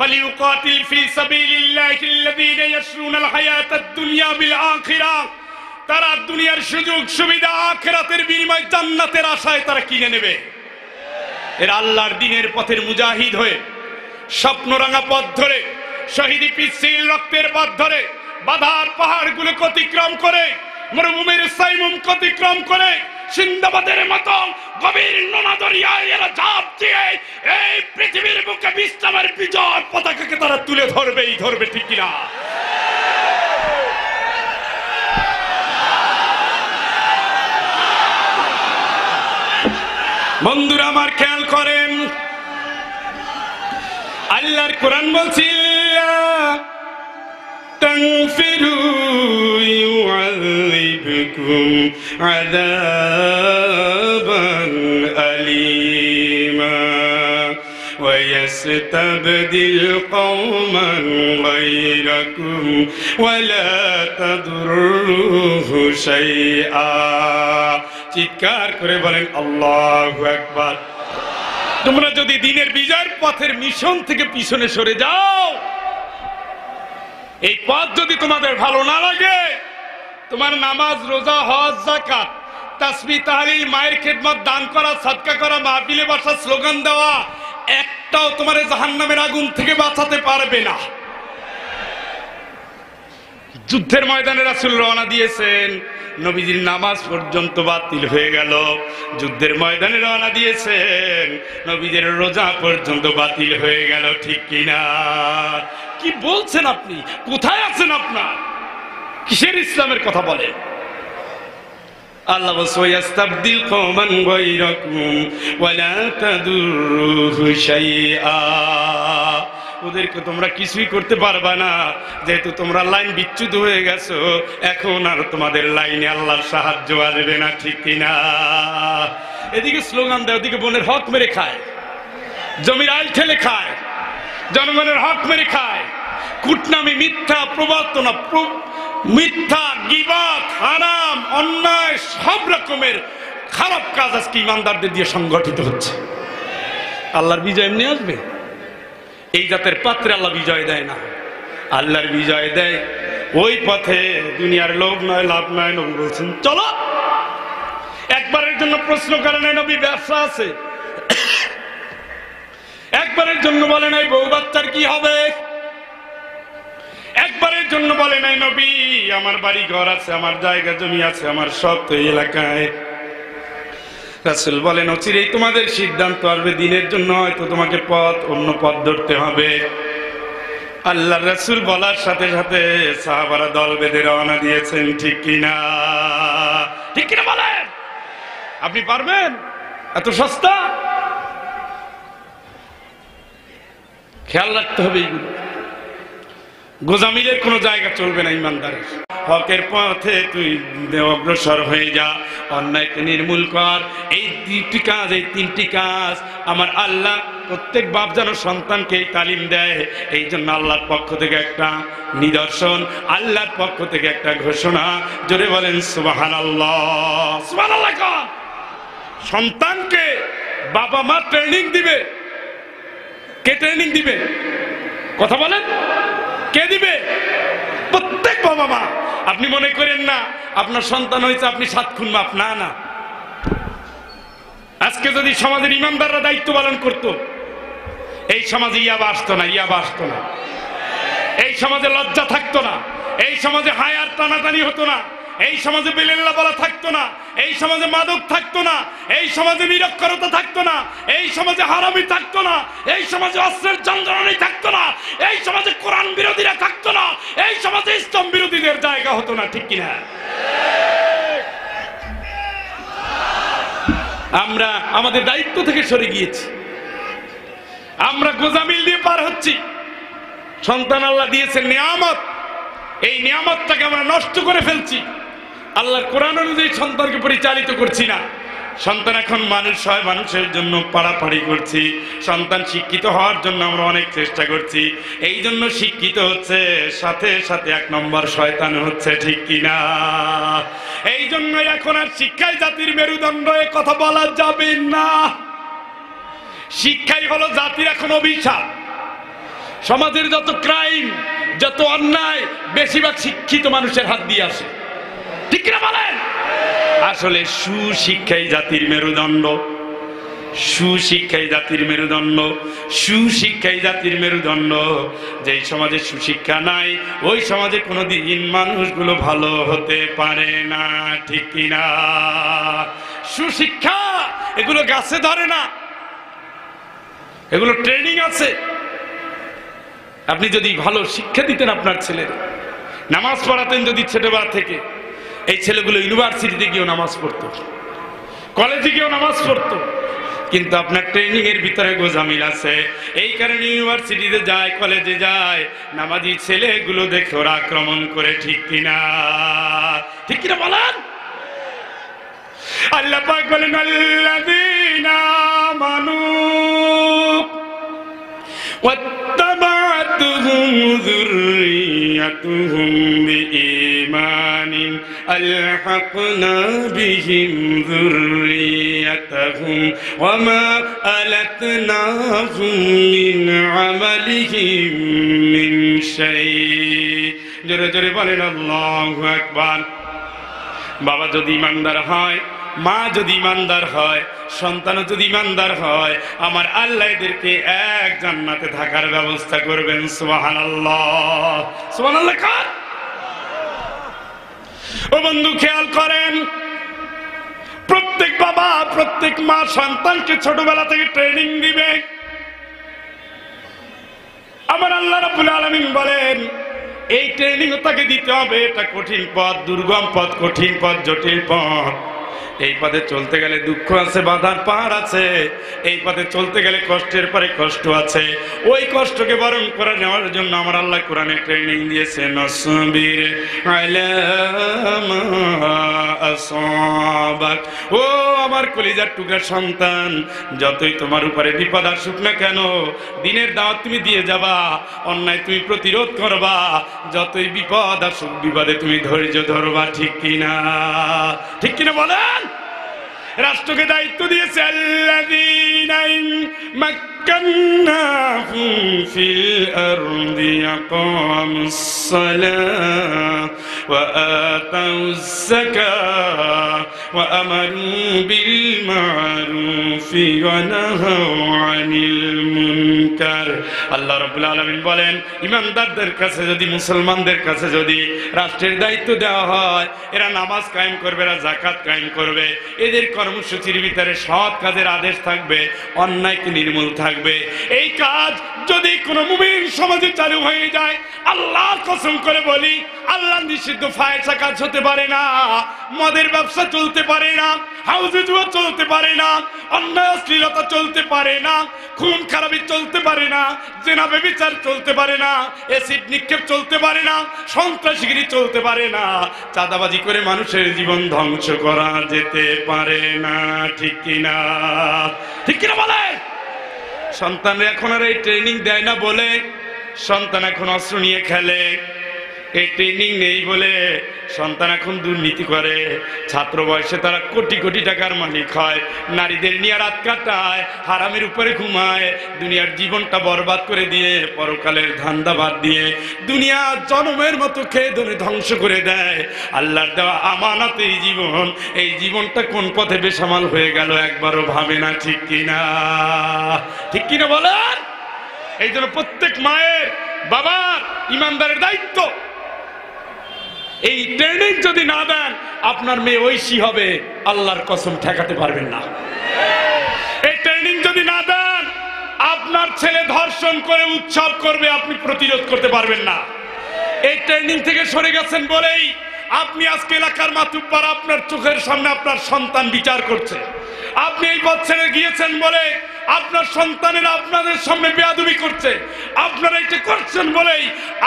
فليقاتل في سبيل الله الذين يشرون الحياة الدنيا بالآخرة। তারা দুনিয়ার সুযোগ সুবিধা আখিরাতের বিনিময়ে জান্নাতের আশায় তারা কিনে নেবে। এর আল্লাহর দ্বীনের পথের মুজাহিদ হয়ে স্বপ্নরাঙা পথ ধরে, শহীদি পিচ্ছিল রক্তের পথ ধরে, বাধার পাহাড়গুলোকে অতিক্রম করে, মরুভূমির সাইমুম অতিক্রম করে, সিন্দাবাদের মতো গভীর নোনা দরিয়ায় এরা ঝাঁপ দিয়ে এই পৃথিবীর বুকে ইসলামের বিজয় পতাকাকে তারা তুলে ধরবেই ধরবে, ঠিক কিনা? বন্ধুরা আমার খেয়াল করেন, আল্লাহর কোরআন বলছে تنفروا يعذبكم عذابا أليما ويستبدل قوما غيركم ولا تضروه شيئا। চিৎকার করে বলেন আল্লাহু আকবার। তোমরা যদি দ্বীনের বিজয়ের পথের মিশন থেকে পিছনে সরে যাও, এই পথ যদি তোমাদের ভালো না লাগে, তোমার নামাজ, রোজা, হজ, যাকাত, তাসবিহ, তাহলিল, মায়ের খেদমত, দান করা, সাদকা করা, মাহফিলে বসা, স্লোগান দেওয়া, একটাও তোমার জাহান্নামের আগুন থেকে বাঁচাতে পারবে না। যুদ্ধের ময়দানে রাসূল রওনা দিয়েছেন, নবীজির নামাজ পর্যন্ত বাতিল হয়ে গেল। যুদ্ধের ময়দানে রওনা দিয়েছেন, নবীজির রোজা পর্যন্ত বাতিল হয়ে গেল। ঠিক কিনা? কি বলছেন আপনি? কোথায় আছেন আপনার? কিসের ইসলামের কথা বলেন? আল্লাহ ওয়াস্তাবদিল কওমান গায়রাকুম ওয়ালা তাদুরুহু শাইআ। ওদেরকে তোমরা কিছুই করতে পারবা না, যেহেতু তোমরা লাইন বিচ্যুত হয়ে গেছো। এখন আর তোমাদের লাইনে আল্লাহর সাহায্য আসবে না। ঠিক কিনা? এদিকে স্লোগান দেয়, ওদিকে বোনের হক মেরে খায়, জমির আইল ঠেলে খায়, জনগণের হক মেরে খায়, কুটনামি, মিথ্যা প্রবর্তনা, মিথ্যা, গীবত, হারাম, অন্যায়, সব রকমের খারাপ কাজ আজকে ইমানদারদের দিয়ে সংগঠিত হচ্ছে। আল্লাহর বিজয় এমনি আসবে? এই জাতের পাত্রে আল্লাহ বিজয় দেয় না। আল্লাহর বিজয় দেয় ওই পথে, দুনিয়ার লোভ নয়, লাভ নয়। নবী বলছেন চলো। একবারের জন্য প্রশ্ন করে নাই নবী ব্যবসা আছে, একবারের জন্য বলে নাই বউ বাচ্চার কি হবে, একবারের জন্য বলে নাই নবী আমার বাড়ি ঘর আছে, আমার জায়গা জমি আছে, আমার সব তো এই এলাকায়। রাসূল বলেন অচিরেই তোমাদের সিদ্ধান্ত আসবে, দিনের জন্য হয়তো তোমাকে অন্য পথ ধরতে হবে। আল্লাহর রাসূল বলার সাথে সাথে সাহাবারা দল বেঁধে রওনা দিয়েছেন। ঠিক কিনা? ঠিক কিনা বলেন? আপনি পারবেন? এত সস্তা? খেয়াল রাখতে হবে এইগুলো। গোজামিলের কোনো জায়গা চলবে না ইমানদারের। হকের পথে তুই অগ্রসর হয়ে যা, অন্যায়কে নির্মূল কর। এই দুটি কাজ, এই তিনটি কাজ আমার আল্লাহ প্রত্যেক বাপ যেন সন্তানকে এই তালিম দেয়। এই জন্য আল্লাহর পক্ষ থেকে একটা নিদর্শন, আল্লাহর পক্ষ থেকে একটা ঘোষণা। জোরে বলেন সুবহানাল্লাহ। সুবহানাল্লাহ। সন্তানকে বাবা মা ট্রেনিং দিবে। কে ট্রেনিং দিবে? কথা বলেন, কে দিবে? প্রত্যেক বাবা মা। আপনি মনে করেন না আপনার সন্তান হয়েছে আপনি 7 খুন মাপ। না না, আজকে যদি সমাজের ইমানদাররা দায়িত্ব পালন করত, এই সমাজে ইয়াবা আসতো না, ইয়াবা আসতো না, এই সমাজে লজ্জা থাকতো না, এই সমাজে হায়ার টানাটানি হতো না, এই সমাজে বেলেল্লা বলা থাকতো না, এই সমাজে মাদক থাকতো না, এই সমাজে নিরক্ষরতা থাকতো না, এই সমাজে হারামি থাকতো না, এই সমাজে অস্ত্রের যন্ত্রণাই থাকতো না, এই সমাজে কোরআন বিরোধীরা থাকতো না, এই সমাজে ইসলাম বিরোধীদের জায়গা হতো না। ঠিক কিনা? আমরা আমাদের দায়িত্ব থেকে সরে গিয়েছি, আমরা গোজামিল দিয়ে পার হচ্ছি। সন্তান আল্লাহ দিয়েছেন নিয়ামত, এই নিয়ামতটাকে আমরা নষ্ট করে ফেলছি। আল্লাহর কোরআন অনুযায়ী সন্তানকে পরিচালিত করছি না। সন্তান এখন মানুষ হয়, মানুষের জন্য পাড়াপাড়ি করছি। সন্তান শিক্ষিত হওয়ার জন্য আমরা অনেক চেষ্টা করছি। এই জন্য শিক্ষিত হচ্ছে, সাথে সাথে 1 নম্বর শয়তান হচ্ছে। ঠিক কিনা? এই জন্য এখন আর শিক্ষাই জাতির মেরুদণ্ড, এ কথা বলা যাবে না। শিক্ষাই হলো জাতির এখন অভিশাপ। সমাজের যত ক্রাইম, যত অন্যায়, বেশিরভাগ শিক্ষিত মানুষের হাত দিয়ে আসে। ঠিক কিনা বলেন? আসলে সুশিক্ষাই জাতির মেরুদণ্ড, সুশিক্ষাই জাতির মেরুদণ্ড, সুশিক্ষাই জাতির মেরুদণ্ড। যেই সমাজে সুশিক্ষা নাই, ওই সমাজে কোনোদিন মানুষগুলো ভালো হতে পারে না। ঠিক কিনা? সুশিক্ষা এগুলো গাছে ধরে না, এগুলো ট্রেনিং আছে। আপনি যদি ভালো শিক্ষা দিতেন আপনার ছেলের, নামাজ পড়াতেন যদি ছোটবেলা থেকে, এই ছেলেগুলো ইউনিভার্সিটিতে গিয়েও নামাজ পড়তো, কলেজে গিয়েও নামাজ পড়তো। কিন্তু আপনার ট্রেনিং এর ভিতরে গোজামিল আছে। এই কারণে ইউনিভার্সিটিতে যায়, কলেজে যায়, নামাজি ছেলেগুলো দেখে ওরা আক্রমণ করে। ঠিক কিনা? ঠিক কিনা বলেন? আল্লাহ পাক বলেন আল্লাযীনা আমানু واتبعتهم ذريتهم بإيمان ألحقنا بهم ذريتهم وما ألتناهم من عملهم من شيء জোরে জোরে বলেন আল্লাহু আকবার। বাবা যদি ইমানদার হয়, মা যদি ইমানদার হয়, সন্তানও যদি ইমানদার হয়, আমার আল্লাহ এদেরকে এক জান্নাতে থাকার ব্যবস্থা করবেন। সুবহানাল্লাহ। সুবহানাল্লাহ। ও বন্ধু খেয়াল করেন, প্রত্যেক বাবা প্রত্যেক মা সন্তানকে ছোটবেলা থেকে ট্রেনিং দিবে। আমার আল্লাহ রাব্বুল আলামিন বলেন এই ট্রেনিং তাকে দিতে হবে। এটা কঠিন পথ, দুর্গম পথ, কঠিন পথ, জটিল পথ। এই পথে চলতে গেলে দুঃখ আছে, বাধার পাহাড় আছে। এই পথে চলতে গেলে কষ্টের পরে কষ্ট আছে। ওই কষ্টকে বরণ করে নেওয়ার জন্য আমার আল্লাহ কোরআনে ট্রেনিং দিয়েছেন। নসবির আলা মা আসাবাক। ও আমার কলিজার টুকরা সন্তান, যতই তোমার উপরে বিপদ আসুক না কেন, দিনের দাওয়াত তুমি দিয়ে যাবা, অন্যায় তুমি প্রতিরোধ করবা। যতই বিপদ আসুক, বিপদে তুমি ধৈর্য ধরবা। ঠিক কিনা? ঠিক কিনা বলেন? রাষ্ট্রকে দায়িত্ব দিয়েছে আল্লাযীনা মাক্কান্নাহুম ফিল আরদি আকামুস সালাহ ওয়া আতাউজ যাকাহ ওয়া আমারু বিল মা'রুফি ওয়া নাহাউ আনিল মুনকার। আল্লাহ রাব্বুল আলামিন বলেন, ইমানদারদের কাছে যদি, মুসলমানদের কাছে যদি রাষ্ট্রের দায়িত্ব দেওয়া হয়, এরা নামাজ কায়েম করবে, এরা যাকাত কায়েম করবে, এদের কর্মসূচির ভিতরে সৎ কাজের আদেশ থাকবে, অন্যায়কে নির্মূল থাকবে। এই কাজ যদি কোনো মুমিন সমাজে চালু হয়ে যায়, আল্লাহর কসম করে বলি, আল্লাহ নিষিদ্ধ ফায়সা কাজ হতে পারে না, মদের ব্যবসা চলতে পারে না, হাউজে জুয়া চলতে পারে না, অন্যায় অশ্লীলতা চলতে পারে না, খুন খারাপি চলতে পারে না, জেনা ব্যভিচার চলতে পারে না, এসিড নিক্ষেপ চলতে পারে না, সন্ত্রাসীগিরি চলতে পারে না, চাঁদাবাজি করে মানুষের জীবন ধ্বংস করা যেতে পারে না। ঠিক কিনা? ঠিক কিনা বলে? সন্তানরা এখন আর এই ট্রেনিং দেয় না বলে সন্তান এখন অস্ত্র নিয়ে খেলে। এই ট্রেনিং নেই বলে সন্তান এখন দুর্নীতি করে। ছাত্র বয়সে তারা কোটি কোটি টাকার মালিক হয়, নারীদের নিয়ে রাত কাটায়, হারামের উপরে ঘুমায়, দুনিয়ার জীবনটা বরবাদ করে দিয়ে, পরকালের ধান্দা বাদ দিয়ে দুনিয়া জনমের মতো খেয়ে ধরে ধ্বংস করে দেয়। আল্লাহর দেওয়া আমানত এই জীবন, এই জীবনটা কোন পথে বেসামাল হয়ে গেল একবারও ভাবে না। ঠিক কিনা? ঠিক কিনা বলেন? এই জন্য প্রত্যেক মায়ের, বাবার, ইমানদারের দায়িত্ব, এই ট্রেনিং যদি না দেন, আপনার মেয়ে ঐশী হবে, আল্লাহর কসম ঠেকাতে পারবেন না। এই ট্রেনিং যদি না দেন, আপনার ছেলে ধর্ষণ করে উৎসব করবে, আপনি প্রতিরোধ করতে পারবেন না। এই ট্রেনিং থেকে সরে গেছেন বলেই আপনি আজকে এলাকার মাতুব্বার, আপনার চোখের সামনে আপনার সন্তান বিচার করছে। আপনি এই পথ ছেড়ে গিয়েছেন বলে আপনার সন্তানেরা আপনাদের সামনে বেয়াদবি করছে। আপনারা এটা করছেন বলেই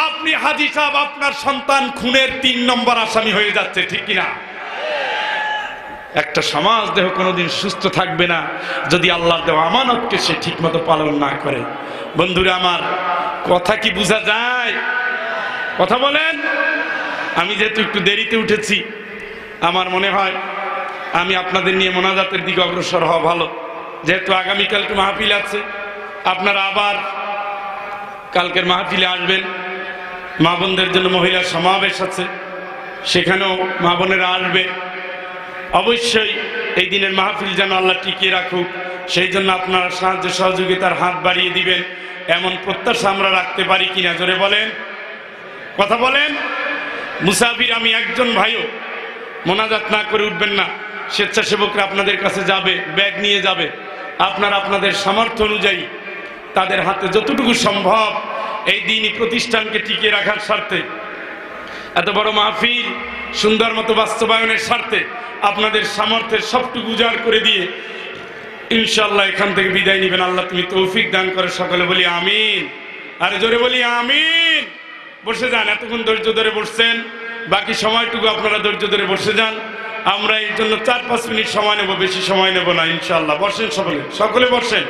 আপনি হাজী সাহেব, আপনার সন্তান খুনের 3 নম্বর আসামি হয়ে যাচ্ছে। ঠিক কিনা? একটা সমাজ দেহ কোনোদিন সুস্থ থাকবে না যদি আল্লাহর দেওয়া আমানতকে সে ঠিক মতো পালন না করে। বন্ধুরা আমার, কথা কি বোঝা যায়? কথা বলেন। আমি যেহেতু একটু দেরিতে উঠেছি, আমার মনে হয় আমি আপনাদের নিয়ে মোনাজাতের দিকে অগ্রসর হওয়া ভালো। যেহেতু আগামীকালকে মাহফিল আছে, আপনারা আবার কালকের মাহফিলে আসবেন। মা বোনদের জন্য মহিলা সমাবেশ আছে, সেখানেও মা বোনেরা আসবে। অবশ্যই এই দিনের মাহফিল যেন আল্লাহ টিকিয়ে রাখুক, সেই জন্য আপনারা সাহায্য সহযোগিতার হাত বাড়িয়ে দিবেন, এমন প্রত্যাশা আমরা রাখতে পারি কিনা? জোরে বলেন, কথা বলেন। মুসাফির আমি একজন ভাইও মোনাজাত না করে উঠবেন না। স্বেচ্ছাসেবকরা আপনাদের কাছে যাবে, ব্যাগ নিয়ে যাবে। আপনারা আপনাদের সামর্থ্য অনুযায়ী তাদের হাতে যতটুকু সম্ভব এই দিনই প্রতিষ্ঠানকে টিকিয়ে রাখার স্বার্থে, এত বড় মাহফিল সুন্দর মতো বাস্তবায়নের স্বার্থে আপনাদের সামর্থ্যের সবটুকু উজাড় করে দিয়ে ইনশাআল্লাহ এখান থেকে বিদায় নেবেন। আল্লাহ তুমি তৌফিক দান করে। সকলে বলি আমিন। আরে জোরে বলি আমিন। বসে যান, এতক্ষণ ধৈর্য ধরে বসছেন, বাকি সময়টুকু আপনারা ধৈর্য ধরে বসে যান। আমরা এই জন্য 4-5 মিনিট সময় নেব, বেশি সময় নেব না ইনশাআল্লাহ। বসেন সকলে, সকলে বসেন।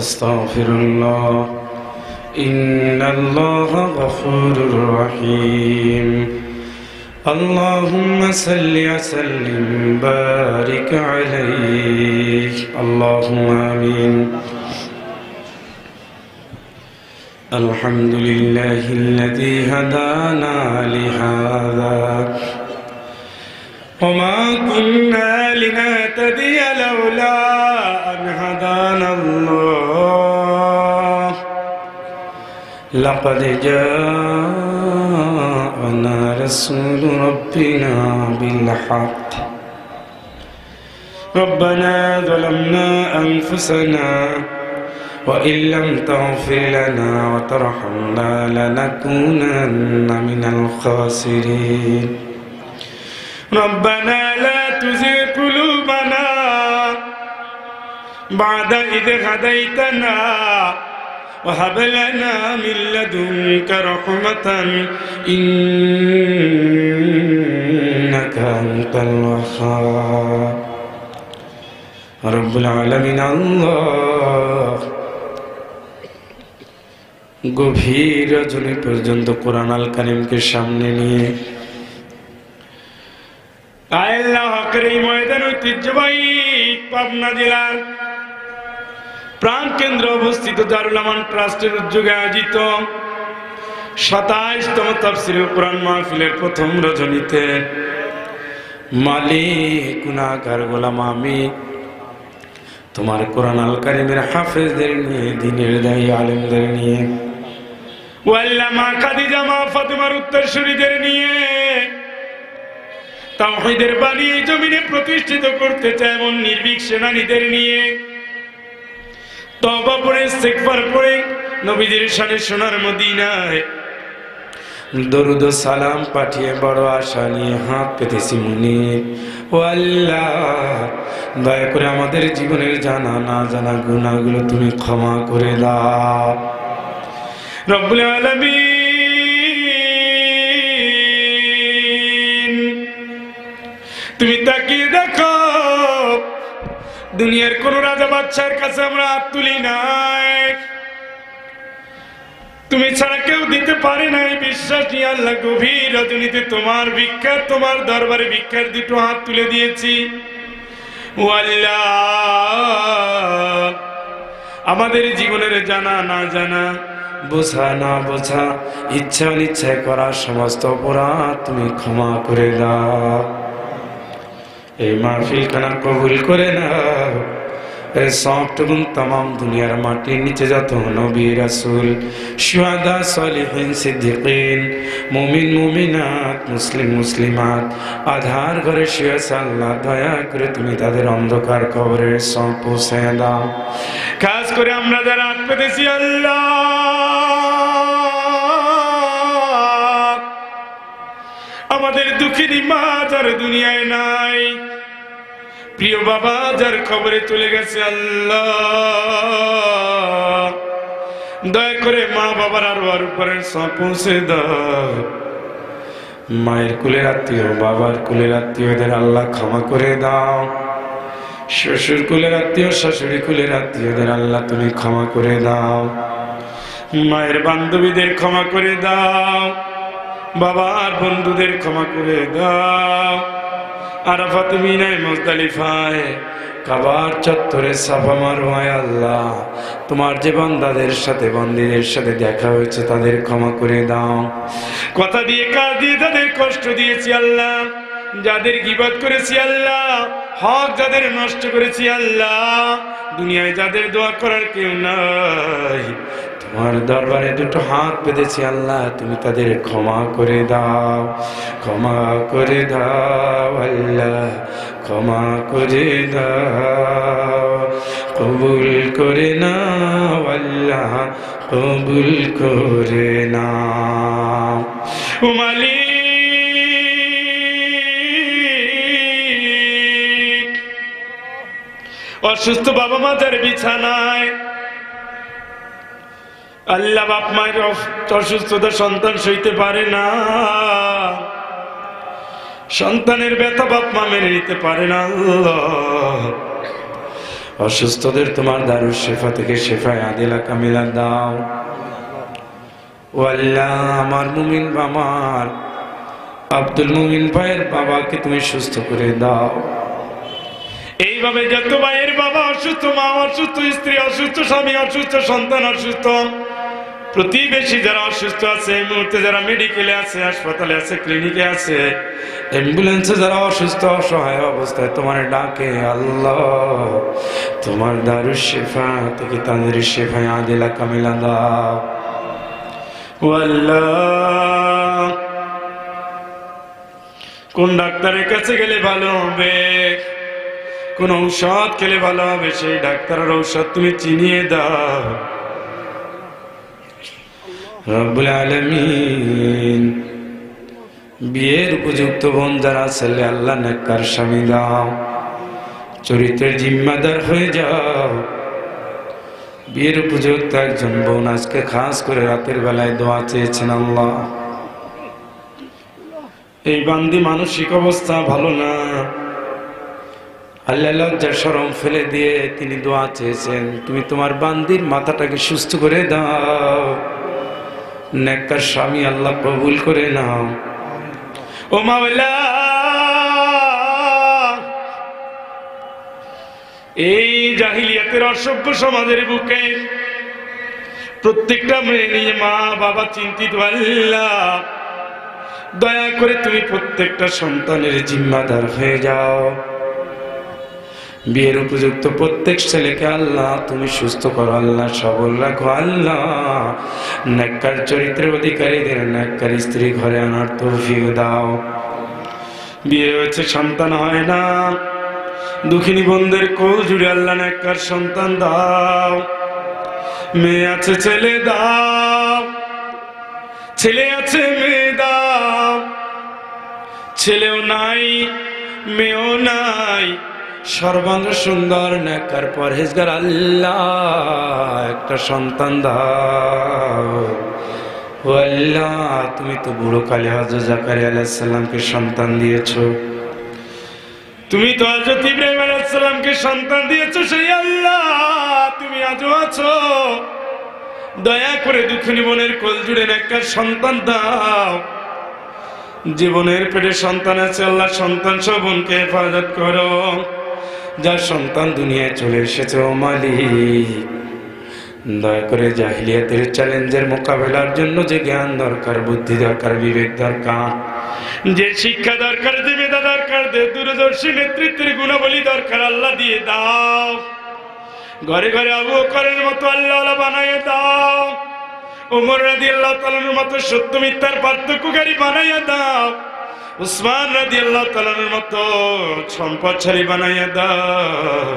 আস্তাগফিরুল্লাহ, ইন্নাল্লাহা গফুরুর রহিম। اللهم صل وسلم وبارك عليه اللهم آمين الحمد لله الذي هدانا لهذا وما كنا لنهتدي لولا أن هدانا الله لقد جاءنا رسول ربنا بالحق ربنا ظلمنا أنفسنا وإن لم تغفر لنا وترحمنا لنكونن من الخاسرين ربنا لا تزغ قلوبنا بعد إذ هديتنا وهب لنا من لدنك رحمة إنك أنت الوهاب رب العالمين الله গভীর রজনী পর্যন্ত কোরআন আল কারীমকে সামনে নিয়ে আল্লাহ হকের এই ময়দান ঐতিহ্যবাহী পাবনা জেলার প্রাণ কেন্দ্র অবস্থিত দারুল আমান ট্রাস্টের উদ্যোগে আয়োজিত 27তম তাফসীরুল কোরআন মাহফিলের প্রথম রজনীতে মালিক গুনাহগার গোলাম আমি তোমার কোরআন আল কারীমের হাফেজদের নিয়ে দ্বীনের দায়ী আলেমদের নিয়ে ও আল্লাহ মা খাদিজা মা ফাতেমার উত্তরসূরিদের নিয়ে তাওহীদের বাণী এই জমিনে প্রতিষ্ঠিত করতে চায় এমন নির্ভীক সেনানীদের নিয়ে তওবা পড়ে ইস্তিগফার পড়ে নবীদের শানে সোনার মদিনায় দরুদ ও সালাম পাঠিয়ে বড় আশা নিয়ে হাত পেতেছি মুনিব ও আল্লাহ দয়া করে আমাদের জীবনের জানা না জানা গুনাহগুলো তুমি ক্ষমা করে দাও রব্বুল আলামিন তুমি তাকিয়ে দেখো দুনিয়ার কোন রাজা বাদশার কাছে আমরা হাত তুলি নাই তুমি ছাড়া কেউ দিতে পারে নাই বিশ্বাসী আল্লাহ গভীর রজনীতে তোমার ভিক্ষা তোমার দরবারে ভিক্ষার দুটো হাত তুলে দিয়েছি ও আল্লাহ আমাদের জীবনের জানা না জানা বোঝা না বোঝা ইচ্ছা অনিচ্ছায় করা সমস্ত অপরাধ তুমি ক্ষমা করে দাও এই মাহফিল খানা কবুল করে নাও সবটুকুন तमाम দুনিয়ার মাটির নিচে যত নবী রাসূল শুহাদা সালিহিন সিদ্দিকিন মুমিন মুমিনাত মুসলিম মুসলিমাত আধার ঘরে শুয়ে আছে আল্লাহ দয়া করে তুমি তাদের অন্ধকার কবরের সব পৌঁছে দাও খাস করে আমরা যারা হাত পেতেছি আল্লাহ আমাদের দুঃখিনী মা যার দুনিয়ায় নাই প্রিয় বাবা যার খবরে চলে গেছে আল্লাহ দয়া করে মা বাবার আর উপরের সব পৌঁছে দাও মায়ের কুলের আত্মীয় বাবার কুলের আত্মীয়দের আল্লাহ ক্ষমা করে দাও শ্বশুর কুলের আত্মীয় শাশুড়ি কুলের আত্মীয়দের আল্লাহ তুমি ক্ষমা করে দাও মায়ের বান্ধবীদের ক্ষমা করে দাও বাবার বন্ধুদের ক্ষমা করে দাও আরাফাত মিনায় মুজদালিফায় কাবার চত্বরে সাফা মারওয়ায় আল্লাহ তোমার যে বান্দাদের সাথে বান্দীদের সাথে দেখা হয়েছে তাদের ক্ষমা করে দাও কথা দিয়ে কাজ দিয়ে তাদের কষ্ট দিয়েছি আল্লাহ যাদের গীবত করেছি আল্লাহ হক যাদের নষ্ট করেছি আল্লাহ দুনিয়ায় যাদের দোয়া করার কেউ নাই তোমার দরবারে দুটো হাত পেতেছি আল্লাহ তুমি তাদের ক্ষমা করে দাও ক্ষমা করে দাও আল্লাহ ক্ষমা করে দাও কবুল করে নাও আল্লাহ কবুল করে নাও ও মালিক অসুস্থ বাবা মা যার বিছানায় আল্লাহ বাপ মায়ের অসুস্থতা সন্তান সইতে পারে না সন্তানের ব্যথা বাপ মা মেনে নিতে পারে না আল্লাহ অসুস্থদের তোমার দারুস শিফা থেকে শিফায়ে আদিলা কামিলা দাও ও আল্লাহ আমার মুমিন আমার আব্দুল মুমিন ভাইয়ের বাবাকে তুমি সুস্থ করে দাও এইভাবে যত ভাইয়ের বাবা অসুস্থ মা অসুস্থ স্ত্রী অসুস্থ স্বামী অসুস্থ সন্তান অসুস্থ প্রতিবেশী যারা অসুস্থ আছে এই মুহূর্তে যারা মেডিকেলে আছে হাসপাতালে আছে ক্লিনিকে আছে অ্যাম্বুলেন্সে যারা অসুস্থ অসহায় অবস্থায় তোমার ডাকে আল্লাহ তোমার দারুস শিফা থেকে তাদের শিফায়ে আদিলা কামিলা দাও ও আল্লাহ কোন ডাক্তারের কাছে গেলে ভালো হবে, কোন ঔষধ খেলে ভালো হবে, সেই ডাক্তারের ঔষধ তুমি চিনিয়ে দাও। রব্বুল আলামিন বিয়ের উপযুক্ত বোন যারা ছেলে, আল্লাহ নেককার স্বামী দাও, চরিত্রের জিম্মাদার হয়ে যাও। বিয়ের উপযুক্ত একজন বোন আজকে খাস করে রাতের বেলায় দোয়া চেয়েছেন। আল্লাহ, এই বান্দি মানসিক অবস্থা ভালো না, আল্লাহ লজ্জা শরম ফেলে দিয়ে তিনি দোয়া চেয়েছেন, তুমি তোমার বান্দির মাথাটাকে সুস্থ করে দাও, নেককার স্বামী আল্লাহ কবুল করে নাও। ও মাওলা, এই জাহিলিয়াতের অসভ্য সমাজের বুকে প্রত্যেকটা মেয়ে নিয়ে মা বাবা চিন্তিত, আল্লাহ দয়া করে তুমি প্রত্যেকটা সন্তানের জিম্মাদার হয়ে যাও। বিয়ের উপযুক্ত প্রত্যেক ছেলেকে আল্লাহ তুমি সুস্থ করো, আল্লাহ সবল রাখো, আল্লাহ নেককার চরিত্রের অধিকারীদের নেককার স্ত্রী ঘরে আনার তৌফিক দাও। বিয়ে হয়েছে সন্তান হয় না, দুঃখিনী বোনদের কোল জুড়ে আল্লাহ নেককার সন্তান দাও। মেয়ে আছে ছেলে দাও, ছেলে আছে মেয়ে দাও, ছেলেও নাই মেয়েও নাই, সর্বাঙ্গ সুন্দর নেককার পরহেজগার আল্লাহ একটা সন্তান দাও। ও আল্লাহ, তুমি তো বুড়ো কালে হযরত জাকারিয়া আলাইহিস সালামকে সন্তান দিয়েছো, তুমি তো হযরত ইব্রাহিম আলাইহিস সালামকে সন্তান দিয়েছো, সেই আল্লাহ তুমি আজও আছো। দয়া করে দুঃখিনী বোনের কোল জুড়ে নেককার সন্তান দাও। জীবনের পেটে সন্তান আছে, আল্লাহ সন্তান সহ বোনকে হেফাজত করো। যার সন্তান দুনিয়ায় চলে এসেছে, ও মালিক দয়া করে জাহিলিয়াতের চ্যালেঞ্জের মোকাবেলার জন্য যে জ্ঞান দরকার, বুদ্ধি দরকার, বিবেক দরকার, যে শিক্ষা দরকার, যে মেধা দরকার, যে দূরদর্শী নেতৃত্বের গুণাবলী দরকার, আল্লাহ দিয়ে দাও। ঘরে ঘরে আবু বকরের মতো আল্লাহ বানায় দাও, ওমর রাদিয়াল্লাহু তাআলার মতো সত্য মিথ্যার পার্থক্যকারী বানাইয়া দাও, উসমান রাদিয়াল্লাহু তাআলার মতো সম্পদশালী বানাইয়া দাও,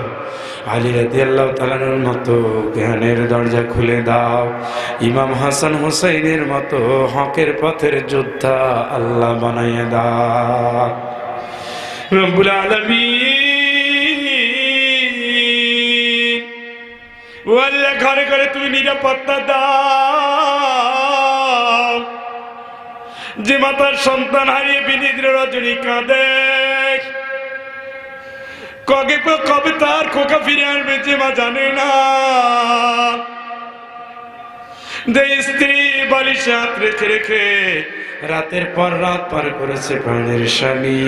আলী রাদিয়াল্লাহু তাআলার মতো জ্ঞানের দরজা খুলে দাও, ইমাম হাসান হুসাইনের মতো হকের পথের যোদ্ধা আল্লাহ বানাইয়া দাও। রব্বুল আলামিন ও আল্লাহ, ঘরে ঘরে তুমি নিরাপত্তা দাও। যে মাতার সন্তান হারিয়ে বিনিদ্র রজনী কাঁদে, কবে তার খোকা ফিরে আসবে যে মা জানে না। যে স্ত্রী বালিশে হাত রেখে রেখে রাতের পর রাত পার করেছে প্রাণের স্বামী,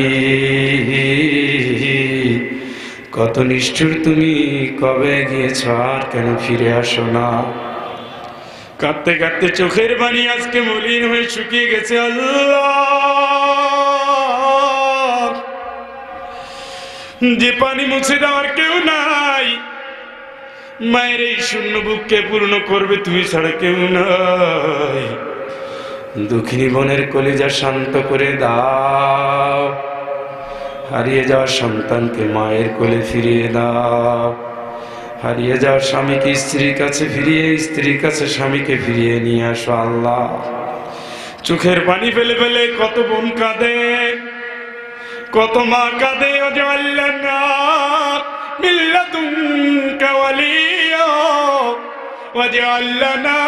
কত নিষ্ঠুর তুমি, কবে গিয়েছ আর কেন ফিরে আসো না। কাঁদতে কাঁদতে চোখের পানি আজকে মলিন হয়ে শুকিয়ে গেছে। আল্লাহ, যে পানি মুছে দেওয়ার কেউ নাই, মায়ের এই শূন্য বুককে পূর্ণ করবে তুমি ছাড়া কেউ নাই। দুঃখিনী বোনের কলিজা শান্ত করে দাও, হারিয়ে যাওয়া সন্তানকে মায়ের কোলে ফিরিয়ে দাও, হারিয়ে যাওয়া স্বামীকে স্ত্রীর কাছে ফিরিয়ে, স্ত্রীর কাছে স্বামীকে ফিরিয়ে নিয়ে আসো। আল্লাহ, চোখের পানি ফেলে ফেলে কত বোন কাঁদে, কত মা কাঁদে। ওয়াজআলনা মিন লাদুনকা ওয়ালিয়্যা ওয়াজআলনা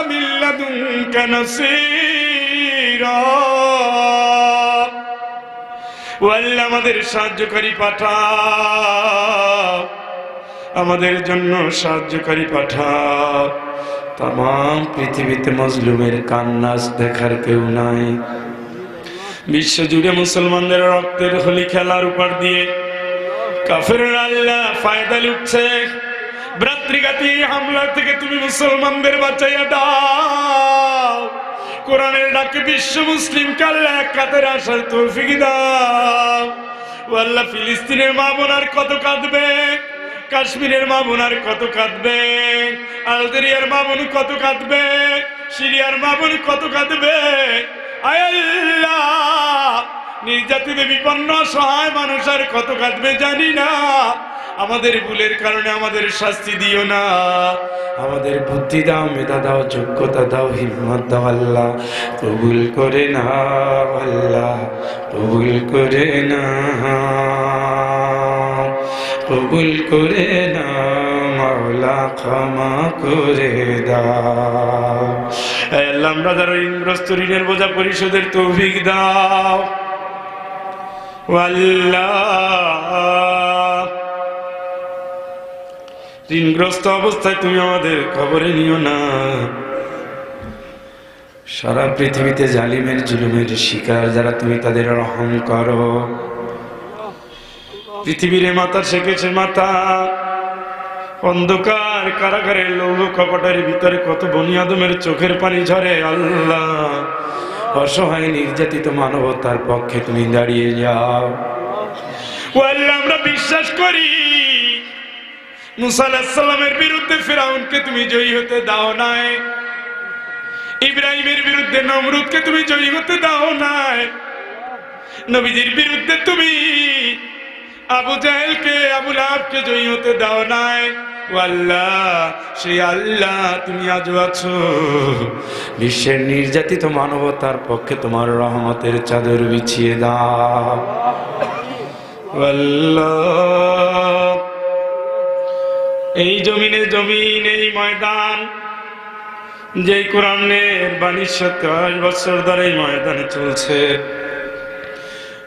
মিন লাদুনকা নাসীরা। ও আল্লাহ, আমাদের সাহায্যকারী পাঠাও, আমাদের জন্য সাহায্যকারী পাঠাও। তামাম পৃথিবীতে মজলুমের কান্নাস দেখার কেউ নাই। বিশ্বজুড়ে মুসলমানদের রক্তের হোলি খেলার উপর দিয়ে কাফেররা আল্লাহ ফায়দা লুটছে। ভ্রাতৃঘাতী হামলা থেকে তুমি মুসলমানদের বাঁচাইয়া দাও। কোরআনের ডাকে বিশ্ব মুসলিমকে আল্লাহ এক কাতারে আসার তৌফিক দাও। ও আল্লাহ, ফিলিস্তিনের মা বোনার কত কাঁদবে, কাশ্মীরের মা বোনার কত কাঁদবে, আলজেরিয়ার মা বোন কত কাঁদবে, সিরিয়ার মা বোন কত কাঁদবে। আয় আল্লাহ, নির্যাতিত বিপন্ন সহায় মানুষ আর কত কাঁদবে জানি না। আমাদের ভুলের কারণে আমাদের শাস্তি দিও না, আমাদের বুদ্ধি দাও, মেধা দাও, যোগ্যতা দাও, হিম্মত দাও আল্লাহ। কবুল করে নাও আল্লাহ, কবুল করে নাও, কবুল করে নাও মাওলা, ক্ষমা করে দাও। হে আল্লাহ, আমরা যারা ঋণগ্রস্ত, ঋণের বোঝা পরিশোধের তৌফিক দাও আল্লাহ। ঋণগ্রস্ত অবস্থায় তুমি আমাদের খবরে নিও না। সারা পৃথিবীতে জালিমের জুলুমের শিকার যারা, তুমি তাদের রহম করো। পৃথিবীর মাথা শেখেছে মাথা, অন্ধকার কারাগারের লৌহ কপটের ভিতরে কত বনি আদমের চোখের পানি ঝরে আল্লাহ। অসহায় নির্যাতিত মানবতার পক্ষে তুমি দাঁড়িয়ে যাও। ও আল্লাহ, আমরা বিশ্বাস করি মুসা আলাইহিস সালামের বিরুদ্ধে ফিরাউনকে তুমি জয়ী হতে দাও নাই, ইব্রাহিমের বিরুদ্ধে নমরুদকে তুমি জয়ী হতে দাও নাই, নবীজির বিরুদ্ধে তুমি আবু জাহেলকে, আবু লাহাবকে জয়ী হতে দাও নাই। ও আল্লাহ, সেই আল্লাহ তুমি আজও আছো। বিশ্বের নির্যাতিত মানবতার পক্ষে তোমার রহমতের চাদর বিছিয়ে দাও আল্লাহ। এই জমিনে জমিন, এই ময়দান, যেই কোরআনের বাণী 27 বছর ধরে এই ময়দানে চলছে,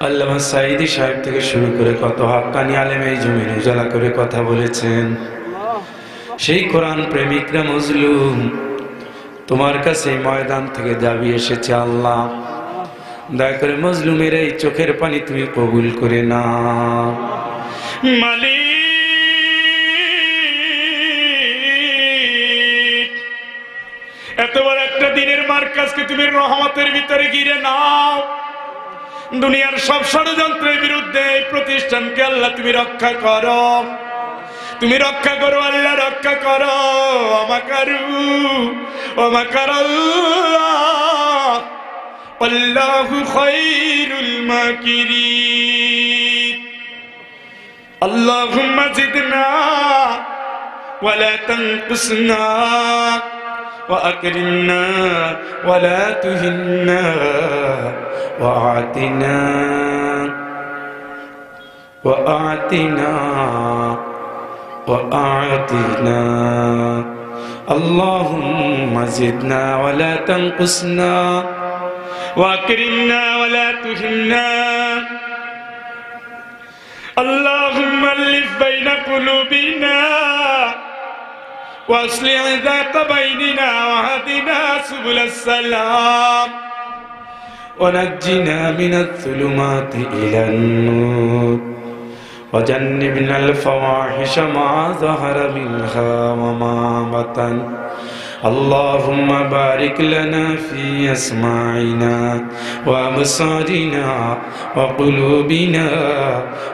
আল্লামা সাঈদী সাহেব থেকে শুরু করে কত হাক্কানি আলেম এই জমিন উজালা করে কথা বলেছেন। সেই কোরআন প্রেমিকরা মজলুম, তোমার কাছে এই ময়দান থেকে দাবি এসেছে আল্লাহ, দয়া করে মজলুমের এই চোখের পানি তুমি কবুল করে নাও। মালিক, এত বড় একটা দিনের মার্কাজকে তুমি রহমতের ভিতরে ঘিরে নাও। দুনিয়ার সব ষড়যন্ত্রের বিরুদ্ধে এই প্রতিষ্ঠানকে আল্লাহ তুমি রক্ষা করো, তুমি রক্ষা করো আল্লাহ, রক্ষা করো। আমাকারু আমাকারাল্লাহ আল্লাহু খায়রুল মাকিরিন। আল্লাহুম্মা জিদনা ওয়া লা তানকুসনা ওয়া আকরিমনা ওয়া লা তুহিন্না ওয়া আতিনা ওয়া আতিনা وأعطنا اللهم زدنا ولا تنقصنا وأكرمنا ولا تهنا اللهم ألف بين قلوبنا وأصلح ذات بيننا وهدنا سبل السلام ونجنا من الظلمات إلى النور وجنبنا الفواحش ما ظهر منها وما بطن اللهم بارك لنا في أسماعنا وأبصارنا وقلوبنا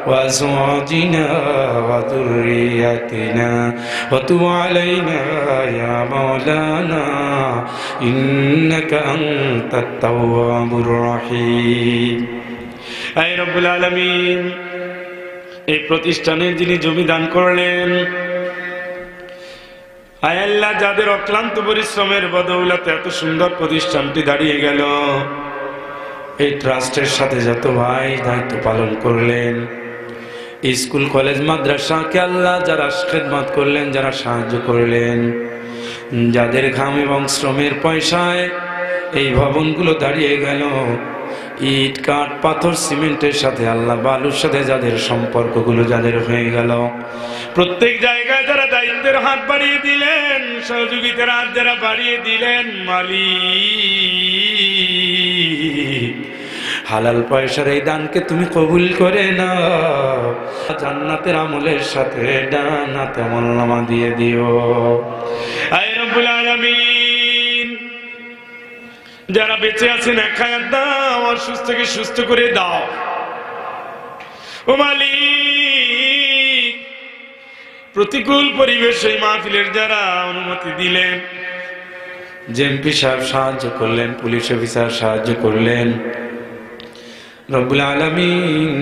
وأزواجنا وذرياتنا وتب علينا يا مولانا إنك أنت التواب الرحيم أي رب العالمين এই প্রতিষ্ঠানের যিনি জমি দান করলেন, আয় আল্লাহ, যাদের অক্লান্ত পরিশ্রমের বদৌলতে এত সুন্দর প্রতিষ্ঠানটি দাঁড়িয়ে গেল, এই ট্রাস্টের সাথে যত ভাই দায়িত্ব পালন করলেন, স্কুল কলেজ মাদ্রাসাকে আল্লাহ যারা খেদমত করলেন, যারা সাহায্য করলেন, যাদের ঘাম এবং শ্রমের পয়সায় এই ভবনগুলো দাঁড়িয়ে গেল, ইট কাঠ পাথর সিমেন্টের সাথে আল্লাহ বালুর সাথে যাদের সম্পর্কগুলো যাদের হয়ে গেল, প্রত্যেক জায়গায় যারা দায়িত্বের হাত বাড়িয়ে দিলেন, সহযোগিতার হাত যারা বাড়িয়ে দিলেন, মালিক হালাল পয়সার এই দানকে তুমি কবুল করে নাও, জান্নাতের আমলের সাথে ডানাতে আমলনামা দিয়ে দিও। আয় রব্বুল আলামিন, যারা বেঁচে আছেন এক হায়াত দাও, অসুস্থকে সুস্থ করে দাও। ও মালিক, প্রতিকূল পরিবেশ এই মাহফিলের যারা অনুমতি দিলেন, জেএমপি সাহেব সাহায্য করলেন, পুলিশ অফিসার সাহায্য করলেন, রব্বুল আলামিন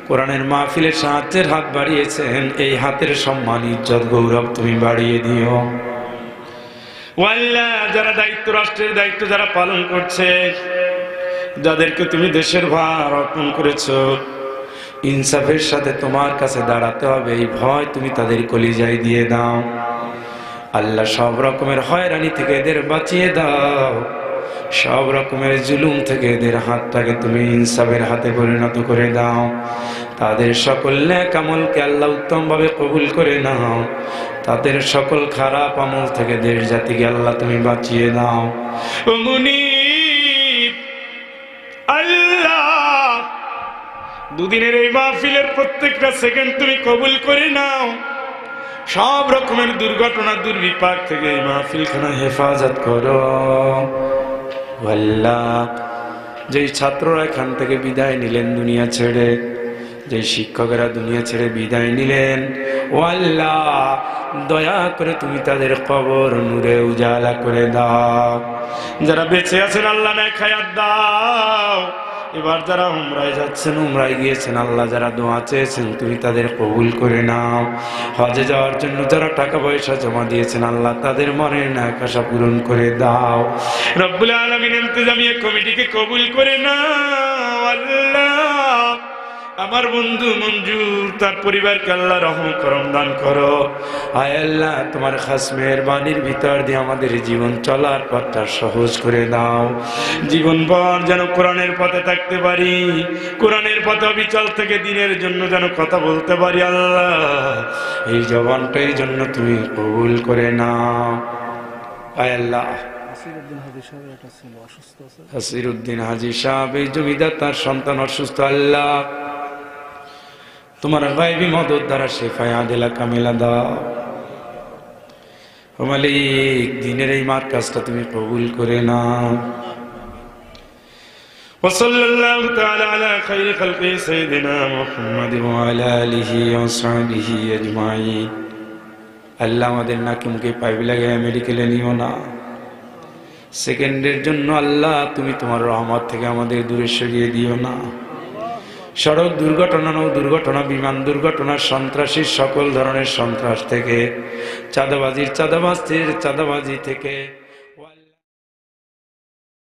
কোরআনের মাহফিলের সাহায্যের হাত বাড়িয়েছেন, এই হাতের সম্মান ইজ্জত গৌরব তুমি বাড়িয়ে দিও। ও আল্লাহ, যারা দায়িত্ব, রাষ্ট্রের দায়িত্ব যারা পালন করছে, যাদেরকে তুমি দেশের ভার অর্পণ করেছো, ইনসাফের সাথে তোমার কাছে দাঁড়াতে হবে এই ভয় তুমি তাদের কলিজায় দিয়ে দাও। আল্লাহ, সব রকমের হয়রানি থেকে এদের বাঁচিয়ে দাও, সব রকমের জুলুম থেকে এদের হাতটাকে তুমি ইনসাফের হাতে পরিণত করে দাও। তাদের সকল নেক আমলকে আল্লাহ উত্তম ভাবে কবুল করে নাও, তাদের সকল খারাপ আমল থেকে দেশ জাতিকে আল্লাহ তুমি বাঁচিয়ে দাও। ও মুনিব, আল্লাহ, দুদিনের এই মাহফিলের প্রত্যেকটা সেকেন্ড তুমি কবুল করে নাও। সব রকমের দুর্ঘটনা দুর্বিপাক থেকে এই মাহফিলখানা হেফাজত করো। আল্লাহ, যেই ছাত্ররা এখান থেকে বিদায় নিলেন দুনিয়া ছেড়ে, যে শিক্ষকেরা দুনিয়া ছেড়ে বিদায় নিলেন, ও আল্লাহ, দয়া করে তুমি তাদের কবর নূরে উজালা করে দাও। যারা বেঁচে আছেন আল্লাহ নেক হায়াত দাও। এবার যারা উমরায় যাচ্ছেন, উমরায় গিয়েছেন, আল্লাহ যারা দোয়া চেয়েছেন তুমি তাদের কবুল করে নাও। হজে যাওয়ার জন্য যারা টাকা পয়সা জমা দিয়েছেন, আল্লাহ তাদের মনের নেক আশা পূরণ করে দাও। রব্বুল আলামিন ইন্তেজামিয়া কমিটিকে কবুল করে নাও। আল্লাহ, আমার বন্ধু মঞ্জুর, তার পরিবারকে আল্লাহ রহম করম দান করো। আয় আল্লাহ, তোমার খাস মেহেরবানির ভিতর দিয়ে আমাদের জীবন চলার পথটা সহজ করে দাও। জীবনভর যেন কোরআনের পথে থাকতে পারি, কোরআনের পথে অবিচল থেকে দিনের জন্য যেন কথা বলতে পারি। আল্লাহ, এই জবানটাই জন্য তুমি কবুল করে নাও। আয় আল্লাহ, হাসিরউদ্দিন হাজী সাহেব এই জমিদার, তার সন্তান অসুস্থ, আল্লাহ তোমার গায়বী মদদ দ্বারা শেফায়ে আদিলা কামিলা দাও। ও মালিক, দিনের এই মার্কাজটা তুমি কবুল করে নাও। ওয়াসাল্লাল্লাহু তাআলা আলা খায়রি খালকি সাইয়্যিদিনা মুহাম্মাদ ওয়া আলা আলিহি ওয়া সাহবিহি আজমাইন। আল্লাহ, আমাদের নাকি মুখে পাইপ লাগায় মেডিকেলে নিও না। সেকেন্ডের জন্য আল্লাহ তুমি তোমার রহমত থেকে আমাদের দূরে সরিয়ে দিও না। সড়ক দুর্ঘটনা, নৌ দুর্ঘটনা, বিমান দুর্ঘটনা, সন্ত্রাসীর সকল ধরনের সন্ত্রাস থেকে, চাঁদাবাজির চাঁদাবাজি থেকে